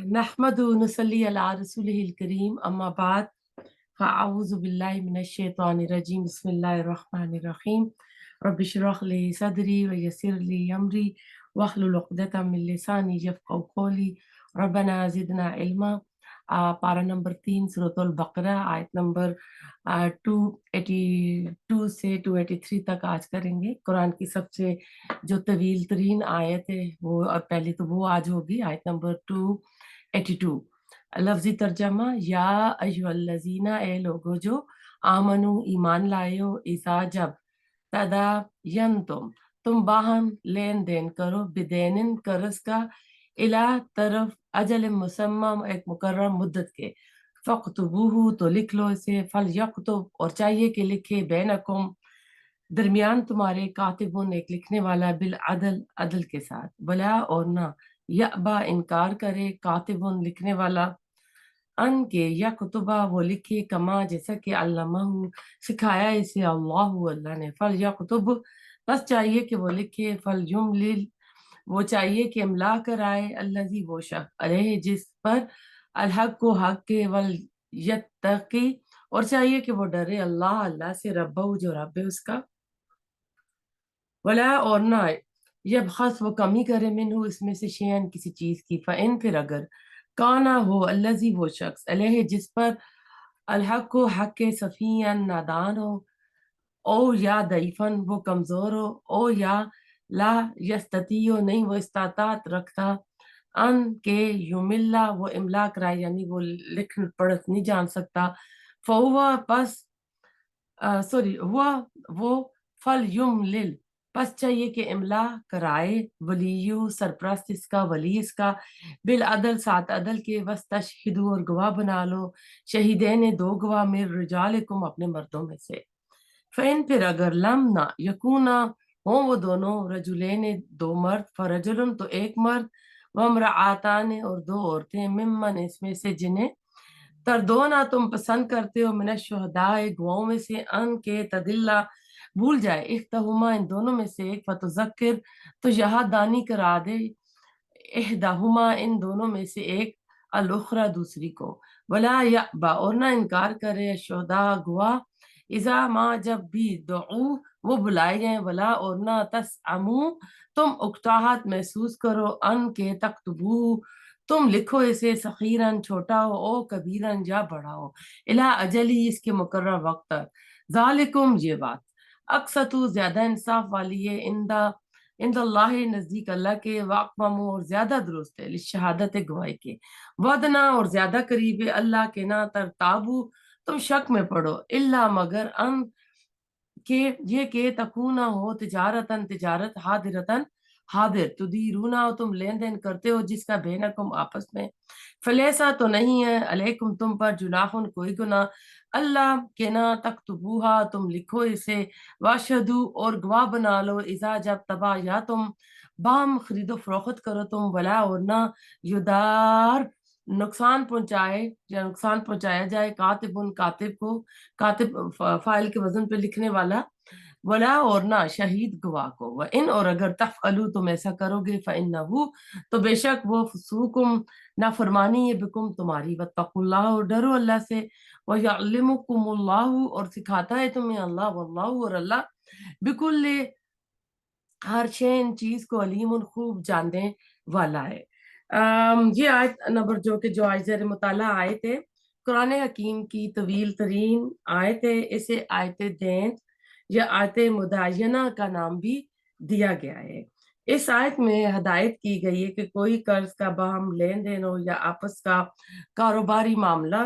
नहमदु नसल्ली अला रसूलिहिल करीम अम्मा बाद फ़अऊज़ु बिल्लाहि मिनश शैतानिर रजीम बिस्मिल्लाहिर रहमानिर रहीम रब्बि इश्रह ली सदरी व यस्सिर ली अमरी वहलुल उक़दतम मिन लिसानी यफ़क़हू क़ौली रब्बना ज़िदना इल्मा। पारा नंबर 3 सूरतुल बकरा आयत नंबर 282 से 283 तक आज करेंगे। कुरान की सबसे जो तवील तरीन आयत है वो, और पहले तो वो आज होगी आयत नंबर 282। लफ्जी तर्जमा, या अय्युहल्लज़ीना, ए लोगो जो आमनु ईमान लाए हो, इसा जब, तदा तुम बाहम लेन देन करो, बिदैनिन कर्ज का, इला तरफ अजल मुसम्मा, एक मुकर्रर मुद्दत के, फ़क्तुबूहु तो लिख लो इसे, फल यक्तुब, और चाहिए कि लिखे, बैनकुम दरमियान तुम्हारे, कातिबुन एक लिखने वाला, बिल अदल अदल के साथ, भला और ना, यअबा इनकार करे, कातिबुन लिखने वाला, अन के यकुतुबा वो लिखे, कमा जैसा कि अल्लमहु सिखाया इसे अल्लाहु अल्लाह ने, फल यकुतुब बस चाहिए कि वो लिखे, फल युमलिल वो चाहिए कि इमला कराए, अल्लज़ी वो शख्स, अलैहि जिस पर, अलहक को हक के, वल यत्तकी और चाहिए कि वो डरे, अल्लाह अल्लाह से, रब्बहु जो रब है उसका, वला और ना, यबखस वो कमी करे, मिनहु इसमें से, शेयन किसी चीज की, फ़इन फिर अगर, काना हो, अल्लज़ी वो शख्स, अलैहि जिस पर, अलहक को हक के, सफियन नादान हो, ओ या दईफन वो कमजोर हो, ओ या ला यस्ततियो नहीं वो इस्तातात रखता, अन के युमिल्ला वो इमला कराए यानी वो लिख पढ़ नहीं जान सकता, फहुआ बस सॉरी हुआ वो, फल युमलिल बस चाहिए कि इमला कराए, वलीयु सरप्रस्त इसका, वली इसका, बिल अदल साथ अदल के, वस तशहिदु और गवाह बना लो, शहीदैन दो गवाह, में रिजालिकुम अपने मर्दों में से, फ़ैन फिर अगर, लम ना यकूना हो वो दोनों, रजुलैन दो मर्द, फरजुलन तो एक मर्द, वम्रआतान और दो औरतें, मिम्मन इसमें से, जिन्हें तरदोना तुम पसंद करते हो, मिनश शुहदाए गवाहों में से, अन के तदिल्ला भूल जाए, इख्तहुमा इन दोनों में से एक, फतुज़क्किर तो यहादानी करा दे, इहदाहुमा इन दोनों में से एक, अल उखरा दूसरी को, वला यअबा और ना इनकार करे, शुहदा गवाह, इज़ा माँ जब भी, दुऊ वो बुलाए गए, वला और ना, तसअमू तुम उकताहट महसूस करो, अन के तक्तबू तुम लिखो इसे, सखीरन छोटा हो, ओ कबीरन या बड़ा हो, इला अजली इसके मुकर्रर वक्त तक, जालिकुम ये बात, अक्सतु ज्यादा इंसाफ वाली है, इंदा इंदल्लाह नजदीक अल्लाह के, वाकममु और ज्यादा दुरुस्त है, शहादत गवाही के, वदना और ज्यादा करीब है, अल्लाह के ना तरताबू तुम शक में पड़ो, इल्ला मगर, अन के ये के तकूना हो, तिजारतन तिजारत, हादिरतन हादिर, तुदीरूना हो तुम लेन देन करते हो, जिसका बेनकुम आपस में, फलेसा तो नहीं है, अलैकुम तुम पर, जुनाहुन कोई गुना, अल्लाह के ना तख्तुबूहा तुम लिखो इसे, वाशहदू और गवाह बना लो, इज़ा जब तबा या तुम बाम खरीदो फरोख्त करो तुम, वला और ना, युदार नुकसान पहुंचाए या नुकसान पहुंचाया जाए, कातिबुन कातिब को, कातिब फाइल के वजन पे लिखने वाला, वला और ना शहीद गवाह को, व इन और अगर तफअलू तुम ऐसा करोगे, फ़इन्नहु तो बेशक वो, फुसूकुम नाफरमानी है, बिकुम तुम्हारी, वत्तकुल्लाह और डरो अल्लाह से, व यअल्लिमुकुमुल्लाहु और सिखाता है तुम्हें अल्लाह, वल्लाहु और अल्लाह, बिकुल्ले हर शेन चीज को, अलीमुन खूब जानने वाला है। ये आयत नंबर जो आज ज़ेर मुताला आयत है, कुरान हकीम की तवील तरीन आयत है, इसे आयत दैन या आयत मुदायना का नाम भी दिया गया है। इस आयत में हदायत की गई है कि कोई कर्ज का बाहम लेन देन हो या आपस का कारोबारी मामला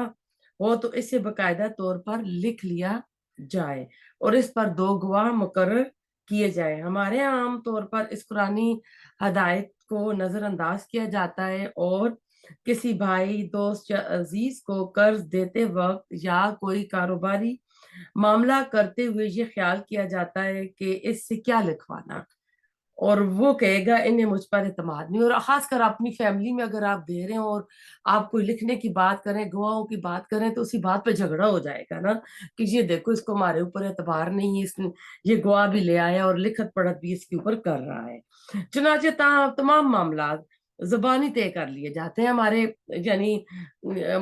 हो, तो इसे बाकायदा तौर पर लिख लिया जाए और इस पर दो गवाह मुकर्रर किए जाए। हमारे यहाँ आम तौर पर इस कुरानी हदायत को नजरअंदाज किया जाता है और किसी भाई, दोस्त या अजीज को कर्ज देते वक्त या कोई कारोबारी मामला करते हुए ये ख्याल किया जाता है कि इससे क्या लिखवाना, और वो कहेगा इन्हें मुझ पर एतमाद नहीं, और खासकर अपनी फैमिली में अगर आप दे रहे हो और आप कोई लिखने की बात करें, गवाहों की बात करें, तो उसी बात पे झगड़ा हो जाएगा ना, कि ये देखो इसको हमारे ऊपर एतबार नहीं है, इसने ये गवाह भी ले आया और लिखत पढ़त भी इसके ऊपर कर रहा है। चुनाचे तमाम मामला زبانی طے کر لیے جاتے ہیں ہمارے یعنی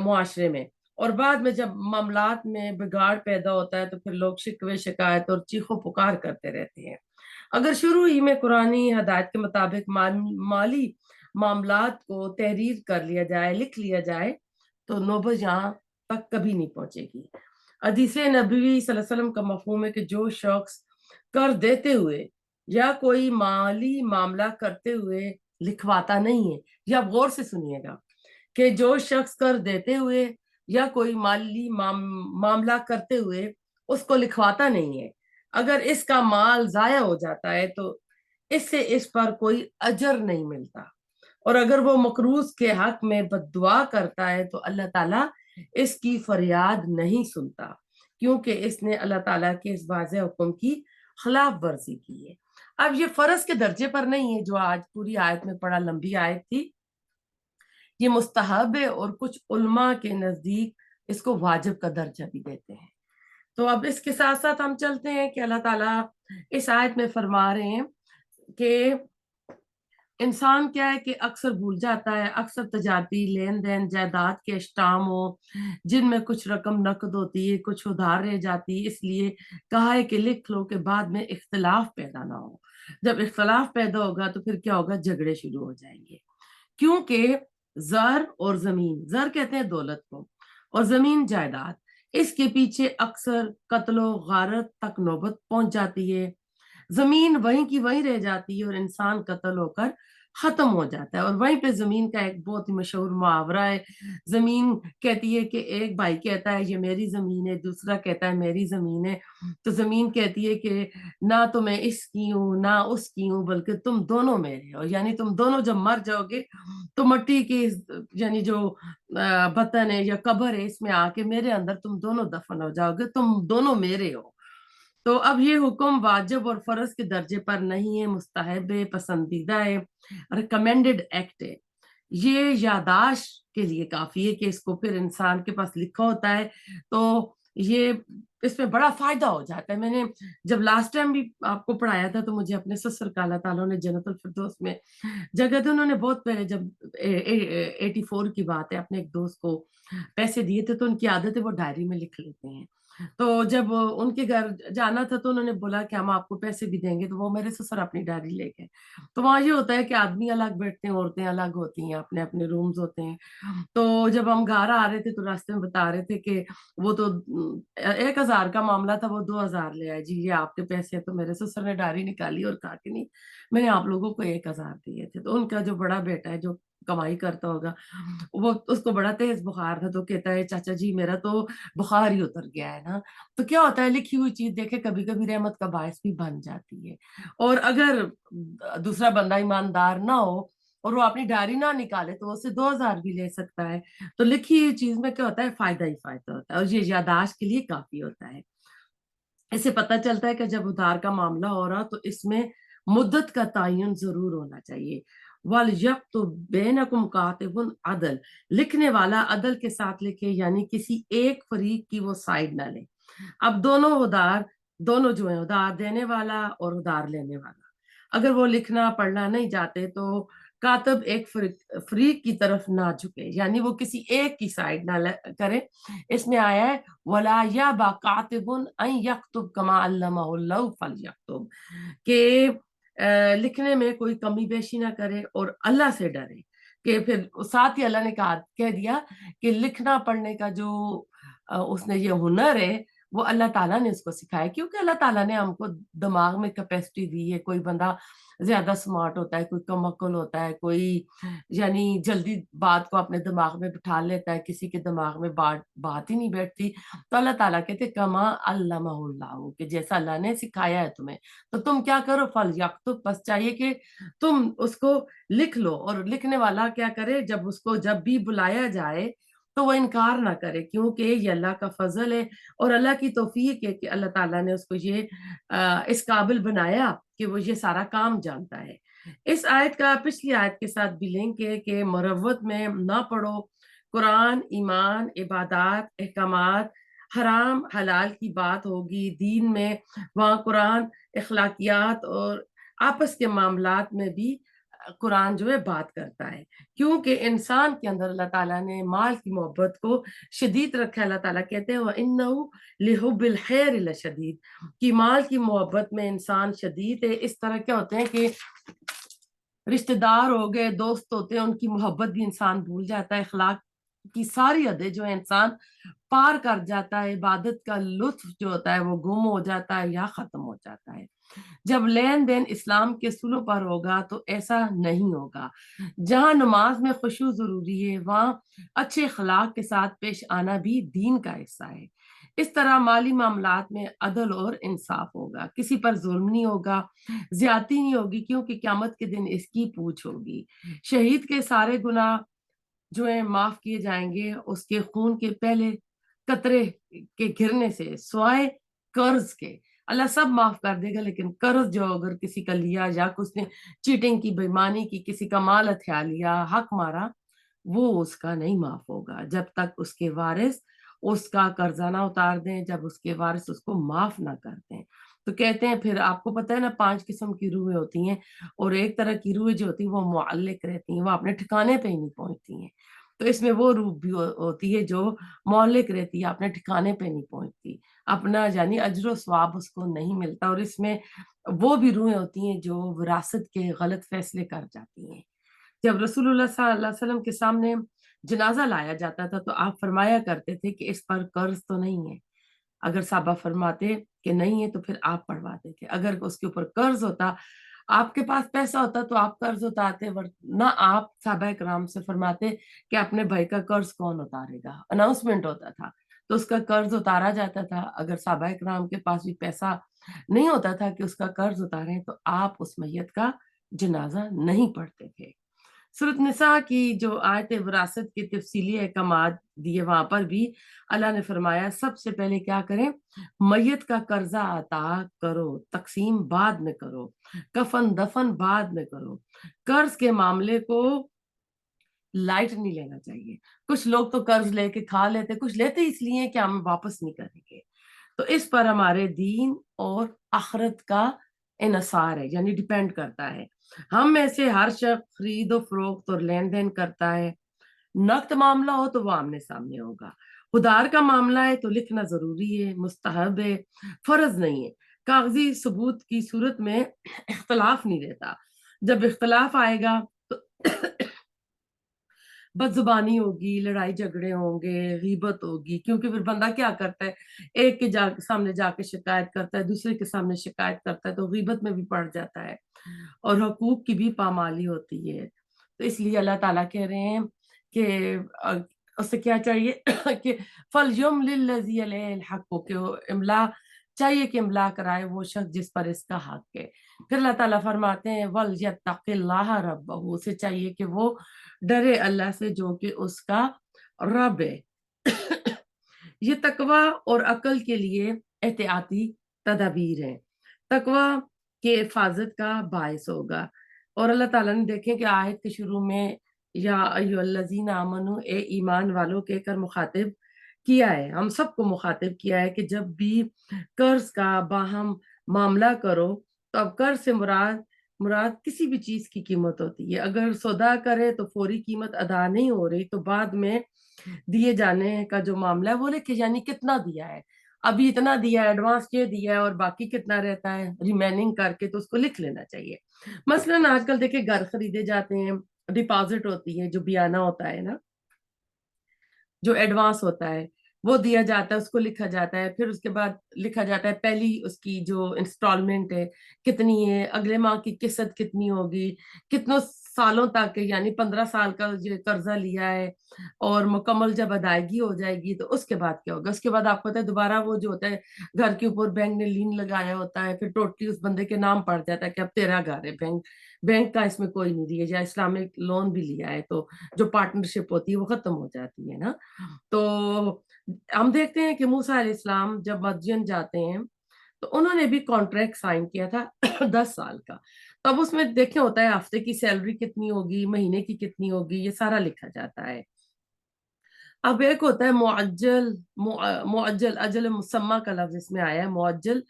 معاشرے میں، اور بعد میں جب معاملات میں بگاڑ پیدا ہوتا ہے تو پھر لوگ شکوے شکایت اور چیخ و پکار کرتے رہتے ہیں۔ اگر شروع ہی میں قرآنی ہدایت کے مطابق مالی معاملات کو تحریر کر لیا جائے، لکھ لیا جائے، تو نوبت یہاں تک کبھی نہیں پہنچے گی۔ حدیث نبوی صلی اللہ علیہ وسلم کا مفہوم ہے کہ جو شخص کر دیتے ہوئے یا کوئی مالی معاملہ کرتے ہوئے لکھواتا نہیں ہے، یا غور سے سنیے گا کہ جو شخص کر دیتے ہوئے یا کوئی مالی معاملہ کرتے ہوئے اس کو لکھواتا نہیں ہے، اگر اس کا مال ضائع ہو جاتا ہے تو اس سے اس پر کوئی اجر نہیں ملتا، اور اگر وہ مقروض کے حق میں بد دعا کرتا ہے تو اللہ تعالیٰ اس کی فریاد نہیں سنتا، کیونکہ اس نے اللہ تعالیٰ کے اس واضح حکم کی خلاف ورزی کی ہے۔ اب یہ فرض کے درجے پر نہیں ہے جو آج پوری آیت میں پڑا، لمبی آیت تھی، یہ مستحب ہے، اور کچھ علماء کے نزدیک اس کو واجب کا درجہ بھی دیتے ہیں۔ تو اب اس کے ساتھ ساتھ ہم چلتے ہیں کہ اللہ تعالیٰ اس آیت میں فرما رہے ہیں کہ انسان کیا ہے کہ اکثر بھول جاتا ہے، اکثر تجارتی لین دین جائیداد کے اشتام ہو جن میں کچھ رقم نقد ہوتی ہے، کچھ ادھار رہ جاتی ہے، اس لیے کہا ہے کہ لکھ لو کہ بعد میں اختلاف پیدا نہ ہو۔ جب اختلاف پیدا ہوگا تو پھر کیا ہوگا؟ جھگڑے شروع ہو جائیں گے، کیونکہ زر اور زمین، زر کہتے ہیں دولت کو، اور زمین جائیداد، اس کے پیچھے اکثر قتل و غارت تک نوبت پہنچ جاتی ہے۔ زمین وہیں کی وہیں رہ جاتی ہے اور انسان قتل ہو کر ختم ہو جاتا ہے، اور وہیں پہ زمین کا ایک بہت ہی مشہور محاورہ ہے، زمین کہتی ہے کہ ایک بھائی کہتا ہے یہ میری زمین ہے، دوسرا کہتا ہے میری زمین ہے، تو زمین کہتی ہے کہ نہ تو میں اس کی ہوں نہ اس کی ہوں، بلکہ تم دونوں میرے ہو، یعنی تم دونوں جب مر جاؤ گے تو مٹی کی یعنی جو بطن ہے یا قبر ہے اس میں آ کے میرے اندر تم دونوں دفن ہو جاؤ گے، تم دونوں میرے ہو۔ تو اب یہ حکم واجب اور فرض کے درجے پر نہیں ہے، مستحب ہے، پسندیدہ ہے، ریکمینڈڈ ایکٹ ہے۔ یہ یاداشت کے لیے کافی ہے کہ اس کو پھر انسان کے پاس لکھا ہوتا ہے تو یہ اس میں بڑا فائدہ ہو جاتا ہے۔ میں نے جب لاسٹ ٹائم بھی آپ کو پڑھایا تھا تو مجھے اپنے سسر کا اللہ تعالیٰ نے جنت الفردوس میں جگہ دی، انہوں نے بہت پہلے جب 84 کی بات ہے، اپنے ایک دوست کو پیسے دیے تھے تو ان کی عادت ہے وہ ڈائری میں لکھ لیتے ہیں، تو جب ان کے گھر جانا تھا تو انہوں نے بولا کہ ہم آپ کو پیسے بھی دیں گے، تو وہ میرے سسر اپنی ڈائری لے گئے۔ تو وہاں یہ ہوتا ہے کہ آدمی الگ بیٹھتے ہیں، عورتیں الگ ہوتی ہیں، اپنے اپنے رومز ہوتے ہیں۔ تو جب ہم گھر آ رہے تھے تو راستے میں بتا رہے تھے کہ وہ تو 1000 کا معاملہ تھا، وہ 2000 لے آئے، جی یہ آپ کے پیسے ہیں۔ تو میرے سسر نے ڈائری نکالی اور کہا کہ نہیں، میں نے آپ لوگوں کو 1000 دیے تھے۔ تو ان کا جو بڑا بیٹا ہے جو کمائی کرتا ہوگا، وہ اس کو بڑا تیز بخار تھا، تو کہتا ہے چاچا جی میرا تو بخار ہی اتر گیا ہے نا۔ تو کیا ہوتا ہے، لکھی ہوئی چیز دیکھے کبھی کبھی رحمت کا باعث بھی بن جاتی ہے، اور اگر دوسرا بندہ ایماندار نہ ہو اور وہ اپنی ڈائری نہ نکالے تو اسے 2000 بھی لے سکتا ہے۔ تو لکھی ہوئی چیز میں کیا ہوتا ہے، فائدہ ہی فائدہ ہوتا ہے، اور یہ یاداشت کے لیے کافی ہوتا ہے۔ اس سے پتہ چلتا ہے کہ جب ادھار کا معاملہ ہو رہا تو اس میں مدت کا تعین ضرور ہونا چاہیے۔ وَلْيَكْتُبْ بَيْنَكُمْ كَاتِبٌ عدل، لکھنے والا عدل کے ساتھ لکھے، یعنی کسی ایک فریق کی وہ سائڈ نہ لے۔ اب دونوں جو ہیں، ادھار دینے والا اور ادھار لینے والا، اگر وہ لکھنا پڑھنا نہیں جاتے تو کاتب ایک فریق کی طرف نہ جھکے، یعنی وہ کسی ایک کی سائڈ نہ کرے۔ اس میں آیا ہے وَلَا يَأْبَ كَاتِبٌ أَن يَكْتُبَ كَمَا عَلَّمَهُ اللَّهُ فَلْيَكْتُبْ، کہ لکھنے میں کوئی کمی بیشی نہ کرے اور اللہ سے ڈرے، کہ پھر ساتھ ہی اللہ نے کہہ دیا کہ لکھنا پڑھنے کا جو اس نے یہ ہنر ہے وہ اللہ تعالیٰ نے اس کو سکھایا، کیونکہ اللہ تعالیٰ نے ہم کو دماغ میں کیپیسٹی دی ہے۔ کوئی بندہ زیادہ سمارٹ ہوتا ہے، کوئی کم عقل ہوتا ہے، کوئی یعنی جلدی بات کو اپنے دماغ میں بٹھا لیتا ہے، کسی کے دماغ میں بات ہی نہیں بیٹھتی۔ تو اللہ تعالیٰ کہتے کما علمہ اللہ، کہ جیسا اللہ نے سکھایا ہے تمہیں تو تم کیا کرو، فلیکتب، بس چاہیے کہ تم اس کو لکھ لو، اور لکھنے والا کیا کرے، جب اس کو جب بھی بلایا جائے تو وہ انکار نہ کرے، کیونکہ یہ اللہ کا فضل ہے اور اللہ کی توفیق ہے کہ اللہ تعالیٰ نے اس کو یہ اس قابل بنایا کہ وہ یہ سارا کام جانتا ہے۔ اس آیت کا پچھلی آیت کے ساتھ بھی لنک ہے کہ مروت میں نہ پڑھو، قرآن ایمان، عبادات، احکامات، حرام حلال کی بات ہوگی دین میں، وہاں قرآن اخلاقیات اور آپس کے معاملات میں بھی قرآن جو ہے بات کرتا ہے، کیونکہ انسان کے اندر اللہ تعالیٰ نے مال کی محبت کو شدید رکھا ہے۔ اللہ تعالیٰ کہتے ہیں وَإِنَّهُ لِحُبِّ الْخَيْرِ لَشَدِيدٌ، کہ مال کی محبت میں انسان شدید ہے۔ اس طرح کیا ہوتے ہیں کہ رشتہ دار ہو گئے، دوست ہوتے ہیں، ان کی محبت بھی انسان بھول جاتا ہے، اخلاق کی ساری حدیں جو ہے انسان پار کر جاتا ہے، عبادت کا لطف جو ہوتا ہے وہ گم ہو جاتا ہے یا ختم ہو جاتا ہے۔ جب لین دین اسلام کے اصولوں پر ہوگا تو ایسا نہیں ہوگا۔ جہاں نماز میں خشوع ضروری ہے، وہاں اچھے اخلاق کے ساتھ پیش آنا بھی دین کا حصہ ہے۔ اس طرح مالی معاملات میں عدل اور انصاف ہوگا، کسی پر ظلم نہیں ہوگا، زیادتی نہیں ہوگی، کیونکہ قیامت کے دن اس کی پوچھ ہوگی۔ شہید کے سارے گناہ جو ہیں معاف کیے جائیں گے، اس کے خون کے پہلے قطرے کے گرنے سے، سوائے قرض کے۔ اللہ سب معاف کر دے گا، لیکن قرض جو اگر کسی کا لیا یا کچھ نے چیٹنگ کی، بےمانی کی، کسی کا مال ہتھیا لیا، حق مارا، وہ اس کا نہیں معاف ہوگا جب تک اس کے وارث اس کا قرضہ نہ اتار دیں، جب اس کے وارث اس کو معاف نہ کر دیں۔ تو کہتے ہیں پھر آپ کو پتہ ہے نا 5 قسم کی روحیں ہوتی ہیں، اور ایک طرح کی روح جو ہوتی ہیں وہ معلق رہتی ہیں، وہ اپنے ٹھکانے پہ ہی نہیں پہنچتی ہیں۔ تو اس میں وہ روح بھی ہوتی ہے جو معلق رہتی ہے، اپنے ٹھکانے پہ نہیں پہنچتی، اپنا یعنی اجر و ثواب اس کو نہیں ملتا۔ اور اس میں وہ بھی روحیں ہوتی ہیں جو وراثت کے غلط فیصلے کر جاتی ہیں۔ جب رسول اللہ صلی اللہ علیہ وسلم کے سامنے جنازہ لایا جاتا تھا تو آپ فرمایا کرتے تھے کہ اس پر قرض تو نہیں ہے۔ اگر صحابہ فرماتے کہ نہیں ہے تو پھر آپ پڑھواتے تھے، اگر اس کے اوپر قرض ہوتا، آپ کے پاس پیسہ ہوتا تو آپ قرض اتارتے، ورنہ آپ صحابہ کرام سے فرماتے کہ اپنے بھائی کا قرض کون اتارے گا۔ اناؤنسمنٹ ہوتا تھا تو اس کا قرض اتارا جاتا تھا۔ اگر صحابہ کرام کے پاس بھی پیسہ نہیں ہوتا تھا کہ اس کا قرض اتاریں تو آپ اس میت کا جنازہ نہیں پڑھتے تھے۔ سورۃ نساء کی جو آیت وراثت کے تفصیلی احکامات دیے، وہاں پر بھی اللہ نے فرمایا سب سے پہلے کیا کریں، میت کا قرضہ عطا کرو، تقسیم بعد میں کرو، کفن دفن بعد میں کرو۔ قرض کے معاملے کو لائٹ نہیں لینا چاہیے۔ کچھ لوگ تو قرض لے کے کھا لیتے، کچھ لیتے اس لیے کہ ہم واپس نہیں کریں گے، تو اس پر ہمارے دین اور آخرت کا انحصار ہے، یعنی ڈیپینڈ کرتا ہے۔ ہم میں سے ہر شخص خرید و فروخت اور لین دین کرتا ہے، نقد معاملہ ہو تو وہ آمنے سامنے ہوگا، ادھار کا معاملہ ہے تو لکھنا ضروری ہے، مستحب ہے، فرض نہیں ہے۔ کاغذی ثبوت کی صورت میں اختلاف نہیں رہتا، جب اختلاف آئے گا تو بد زبانی ہوگی، لڑائی جھگڑے ہوں گے، غیبت ہوگی، کیونکہ پھر بندہ کیا کرتا ہے، ایک کے سامنے جا کے شکایت کرتا ہے، دوسرے کے سامنے شکایت کرتا ہے، تو غیبت میں بھی پڑ جاتا ہے، اور حقوق کی بھی پامالی ہوتی ہے۔ تو اس لیے اللہ تعالیٰ کہہ رہے ہیں کہ اسے کیا چاہیے کہ فَلْيُمْلِلْ الَّذِي عَلَيْهِ الْحَقُّ، کہ وہ املا چاہیے کہ املا کرائے وہ شخص جس پر اس کا حق ہے۔ پھر اللہ تعالیٰ فرماتے ہیں وَلْيَتَّقِ اللَّهَ رَبَّهُ، اسے چاہیے کہ وہ ڈرے اللہ سے جو کہ اس کا رب ہے۔ یہ تقوی اور عقل کے لیے احتیاطی تدابیر ہیں، تقوی کے حفاظت کا باعث ہوگا۔ اور اللہ تعالیٰ نے دیکھیں کہ آیت کے شروع میں یا ایھا الذین آمنو، اے ایمان والو کہہ کر مخاطب کیا ہے، ہم سب کو مخاطب کیا ہے کہ جب بھی قرض کا باہم معاملہ کرو تو اب قرض سے مراد کسی بھی چیز کی قیمت ہوتی ہے۔ اگر سودا کرے تو فوری قیمت ادا نہیں ہو رہی تو بعد میں دیے جانے کا جو معاملہ ہے وہ لکھے، یعنی کتنا دیا ہے، ابھی اتنا دیا ہے، ایڈوانس یہ دیا ہے، اور باقی کتنا رہتا ہے ریمیننگ کر کے، تو اس کو لکھ لینا چاہیے۔ مثلاً آج کل دیکھیں گھر خریدے جاتے ہیں، ڈپازٹ ہوتی ہے، جو بیانہ ہوتا ہے نا، جو ایڈوانس ہوتا ہے وہ دیا جاتا ہے، اس کو لکھا جاتا ہے، پھر اس کے بعد لکھا جاتا ہے پہلی اس کی جو انسٹالمنٹ ہے کتنی ہے، اگلے ماہ کی قسط کتنی ہوگی، کتنوں سالوں تک، یعنی 15 سال کا جو قرضہ لیا ہے، اور مکمل جب ادائیگی ہو جائے گی تو اس کے بعد کیا ہوگا۔ اس کے بعد آپ کو پتہ ہے دوبارہ وہ جو ہوتا ہے گھر کے اوپر بینک نے لین لگایا ہوتا ہے، پھر ٹوٹلی اس بندے کے نام پڑ جاتا ہے کہ اب تیرا گھر ہے، بینک کا اس میں کوئی نہیں دیا، یا اسلامک لون بھی لیا ہے تو جو پارٹنرشپ ہوتی ہے وہ ختم ہو جاتی ہے نا۔ تو ہم دیکھتے ہیں کہ موسیٰ علیہ السلام جب مدین جاتے ہیں تو انہوں نے بھی کانٹریکٹ سائن کیا تھا 10 سال کا، تب اس میں دیکھیں ہوتا ہے ہفتے کی سیلری کتنی ہوگی، مہینے کی کتنی ہوگی، یہ سارا لکھا جاتا ہے۔ اب ایک ہوتا ہے معجل، معجل اجل مسمہ کا لفظ اس میں آیا ہے، معجل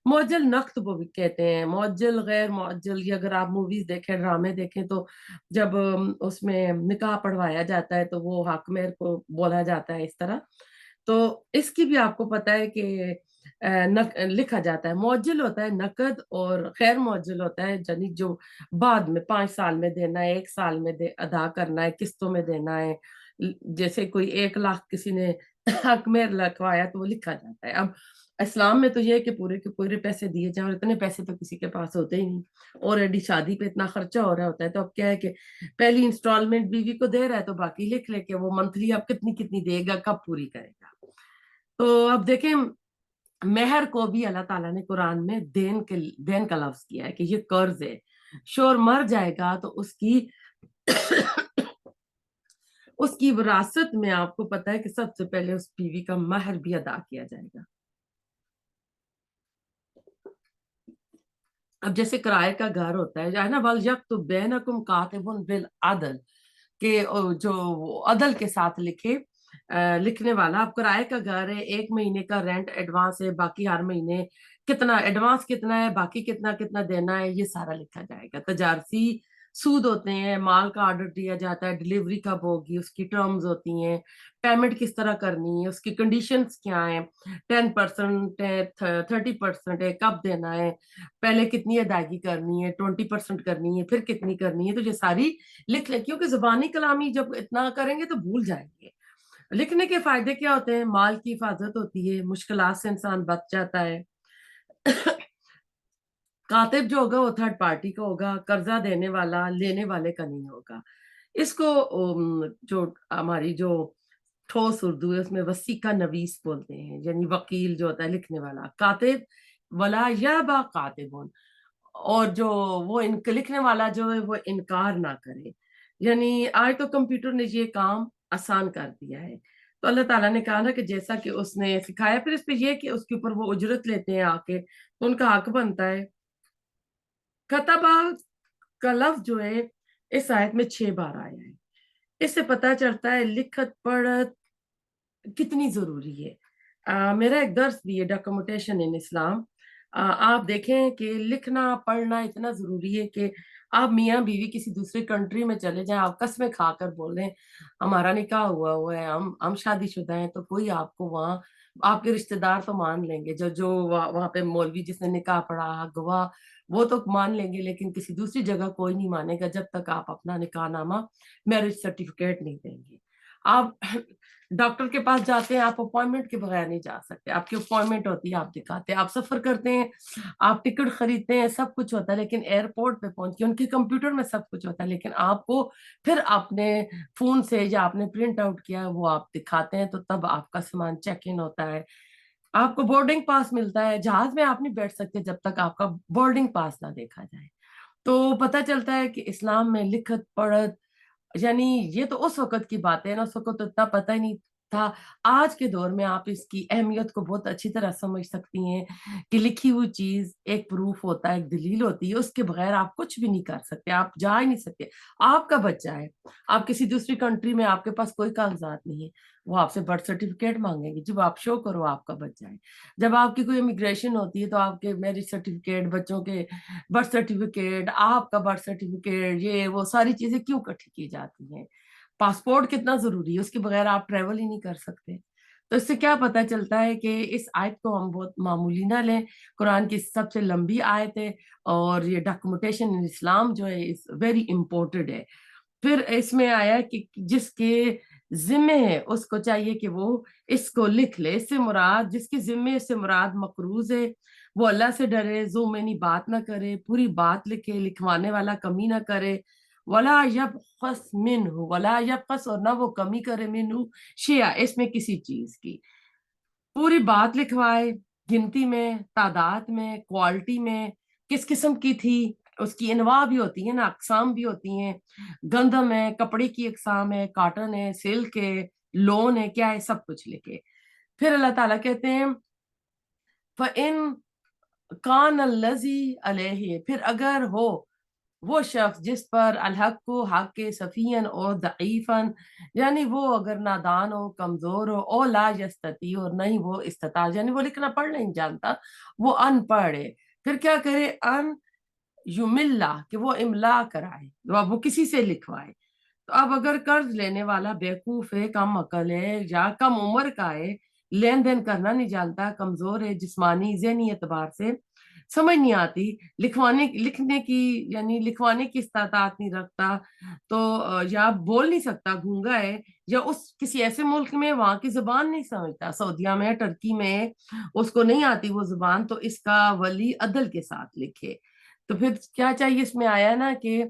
मुअज्जल नक़्द वो भी कहते हैं, मुअज्जल गैर मुअज्जल। ये अगर आप मूवीज देखें, ड्रामे देखें, तो जब उसमें निकाह पढ़वाया जाता है तो वो हाकमेर को बोला जाता है इस तरह। तो इसकी भी आपको पता है कि लिखा जाता है। मुअज्जल होता है नकद, और गैर मुअज्जल होता है यानी जो बाद में 5 साल में देना है, 1 साल में अदा करना है, किस्तों में देना है। जैसे कोई 1 लाख किसी ने हकमेर लिखवाया तो वो लिखा जाता है। अब इस्लाम में तो ये है कि पूरे के पूरे पैसे दिए जाए, और इतने पैसे तो किसी के पास होते ही नहीं। ऑलरेडी शादी पे इतना खर्चा हो रहा होता है, तो अब क्या है कि पहली इंस्टॉलमेंट बीवी को दे रहा है तो बाकी लिख ले के वो मंथली अब कितनी कितनी देगा, कब पूरी करेगा। तो अब देखें, मेहर को भी अल्लाह ताला ने कुरान में देन का लफ्ज किया है कि ये कर्ज है। शोर मर जाएगा तो उसकी उसकी विरासत में आपको पता है कि सबसे पहले उस बीवी का महर भी अदा किया जाएगा। अब जैसे किराए का घर होता है ना, वल यक्तुब बैनकुम कातिबुन बिल अदल, के जो अदल के साथ लिखे, लिखने वाला। अब किराए का घर है, 1 महीने का रेंट एडवांस है, बाकी हर महीने कितना एडवांस कितना है, बाकी कितना कितना देना है, ये सारा लिखा जाएगा। तजारती सूद होते हैं, माल का ऑर्डर दिया जाता है, डिलीवरी कब होगी, उसकी टर्म्स होती हैं, पेमेंट किस तरह करनी है, उसकी कंडीशंस क्या है, 10% है, 30% है, कब देना है, पहले कितनी अदायगी करनी है, 20% करनी है, फिर कितनी करनी है। तो ये सारी लिख ले, क्योंकि जुबानी कलामी जब इतना करेंगे तो भूल जाएंगे। लिखने के फायदे क्या होते हैं? माल की हिफाजत होती है, मुश्किलात से इंसान बच जाता है। कातिब जो होगा वो थर्ड पार्टी का होगा, कर्जा देने वाला लेने वाले का नहीं होगा। इसको जो हमारी जो ठोस उर्दू है उसमें वसीका नवीस बोलते हैं, यानी वकील जो होता है लिखने वाला। कातिब वला या बा कातिबुन, और जो वो लिखने वाला जो है वो इनकार ना करे। यानी आज तो कंप्यूटर ने ये काम आसान कर दिया है। तो अल्लाह ताला ने कहा ना कि जैसा कि उसने सिखाया, फिर इस पे ये कि उसके ऊपर वो उजरत लेते हैं आके, तो उनका हक बनता है। खतबा का लफ्ज जो है इस आयत में 6 बार आया है। इससे पता चलता है लिखत पढ़त कितनी जरूरी है। मेरा एक दर्स भी है, डॉक्यूमेंटेशन इन इस्लाम। आप देखें कि लिखना पढ़ना इतना जरूरी है कि आप मियाँ बीवी किसी दूसरी कंट्री में चले जाएं, आप कस्में खाकर बोल रहे हैं हमारा निकाह हुआ हुआ है, हम शादीशुदा हैं, तो कोई आपको वहाँ, आपके रिश्तेदार तो मान लेंगे, जो जो वहाँ पे मौलवी जिसने निकाह पढ़ा, गवाह, वो तो मान लेंगे, लेकिन किसी दूसरी जगह कोई नहीं मानेगा जब तक आप अपना निकाहनामा, मैरिज सर्टिफिकेट नहीं देंगे। आप डॉक्टर के पास जाते हैं, आप अपॉइंटमेंट के बगैर नहीं जा सकते, आपकी अपॉइंटमेंट होती है, आप दिखाते हैं। आप सफर करते हैं, आप टिकट खरीदते हैं, सब कुछ होता है, लेकिन एयरपोर्ट पे पहुंच के उनके कंप्यूटर में सब कुछ होता है, लेकिन आपको फिर आपने फोन से या आपने प्रिंट आउट किया है वो आप दिखाते हैं, तो तब आपका सामान चेक इन होता है। आपको बोर्डिंग पास मिलता है, जहाज में आप नहीं बैठ सकते जब तक आपका बोर्डिंग पास ना देखा जाए। तो पता चलता है कि इस्लाम में लिखत पढ़त, यानी ये तो उस वक्त की बात है ना, उस वक्त तो इतना पता ही नहीं था। आज के दौर में आप इसकी अहमियत को बहुत अच्छी तरह समझ सकती हैं कि लिखी हुई चीज एक प्रूफ होता है, एक दलील होती है, उसके बगैर आप कुछ भी नहीं कर सकते, आप जा ही नहीं सकते। आपका बच्चा है, आप किसी दूसरी कंट्री में, आपके पास कोई कागजात नहीं है, वो आपसे बर्थ सर्टिफिकेट मांगेंगे, जब आप शो करो आपका बच्चा है। जब आपकी कोई इमिग्रेशन होती है तो आपके मैरिज सर्टिफिकेट, बच्चों के बर्थ सर्टिफिकेट, आपका बर्थ सर्टिफिकेट, ये वो सारी चीजें क्यों इकट्ठी की जाती हैं? पासपोर्ट कितना जरूरी है, उसके बगैर आप ट्रेवल ही नहीं कर सकते। तो इससे क्या पता चलता है कि इस आयत को हम बहुत मामूली ना लें। कुरान की सबसे लंबी आयत है, और ये डॉक्यूमेंटेशन इन इस्लाम जो है इस वेरी इंपॉर्टेंट है। फिर इसमें आया कि जिसके जिम्मे है उसको चाहिए कि वो इसको लिख ले। इससे मुराद जिसके जिम्मे से मुराद मकरूज है, वो अल्लाह से डरे, ज़ुम्मेनी बात ना करे, पूरी बात लिखे, लिखवाने वाला कमी ना करे। वला यबखस मिन्हु, वला यबखस, और ना वो कमी करे, मिन्हु शिया, इसमें किसी चीज की। पूरी बात लिखवाए, गिनती में, तादाद में, क्वालिटी में, किस किस्म की थी, उसकी इनवा भी होती है ना, अकसाम भी होती हैं। गंदम है, कपड़े की अकसाम है, कॉटन है, सिल्क है, लोन है, क्या है, सब कुछ लिखे। फिर अल्लाह ताला कहते हैं फ़इन कान अल्लज़ी अलैहि, फिर अगर हो وہ شخص جس پر الحق کو حق کے صفین اور ضعیفن، یعنی وہ اگر نادان ہو، کمزور ہو، او لا یستطیع، اور نہیں وہ استطاع، یعنی وہ لکھنا پڑھ نہیں جانتا، وہ ان پڑھ ہے، پھر کیا کرے؟ ان یملا، کہ وہ املا کرائے، وہ کسی سے لکھوائے۔ تو اب اگر قرض لینے والا بیوقوف ہے، کم عقل ہے یا کم عمر کا ہے، لین دین کرنا نہیں جانتا، کمزور ہے جسمانی ذہنی اعتبار سے، سمجھ نہیں آتی، لکھنے کی یعنی لکھوانے کی استطاعت نہیں رکھتا، تو یا بول نہیں سکتا، گونگا ہے، یا اس کسی ایسے ملک میں وہاں کی زبان نہیں سمجھتا، سعودیہ میں، ٹرکی میں اس کو نہیں آتی وہ زبان، تو اس کا ولی عدل کے ساتھ لکھے۔ تو پھر کیا چاہیے؟ اس میں آیا نا کہ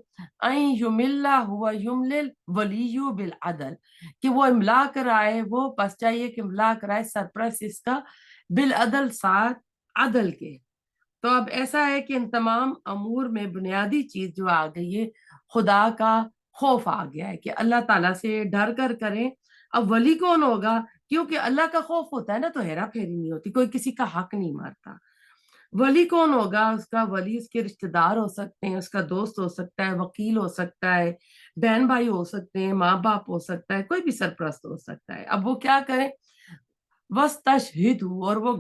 این یملا ہوا یملل ولیو بالعدل، کہ وہ املا کرائے، وہ پس چاہیے کہ املا کرائے سرپرست اس کا بالعدل، ساتھ عدل کے۔ تو اب ایسا ہے کہ ان تمام امور میں بنیادی چیز جو آ گئی ہے، خدا کا خوف آ گیا ہے، کہ اللہ تعالیٰ سے ڈر کر کریں۔ اب ولی کون ہوگا؟ کیونکہ اللہ کا خوف ہوتا ہے نا، تو ہیرا پھیری نہیں ہوتی، کوئی کسی کا حق نہیں مارتا۔ ولی کون ہوگا؟ اس کا ولی اس کے رشتہ دار ہو سکتے ہیں، اس کا دوست ہو سکتا ہے، وکیل ہو سکتا ہے، بہن بھائی ہو سکتے ہیں، ماں باپ ہو سکتا ہے، کوئی بھی سرپرست ہو سکتا ہے۔ اب وہ کیا کریں؟ وَاسْتَشْهِدُوا، اور وہ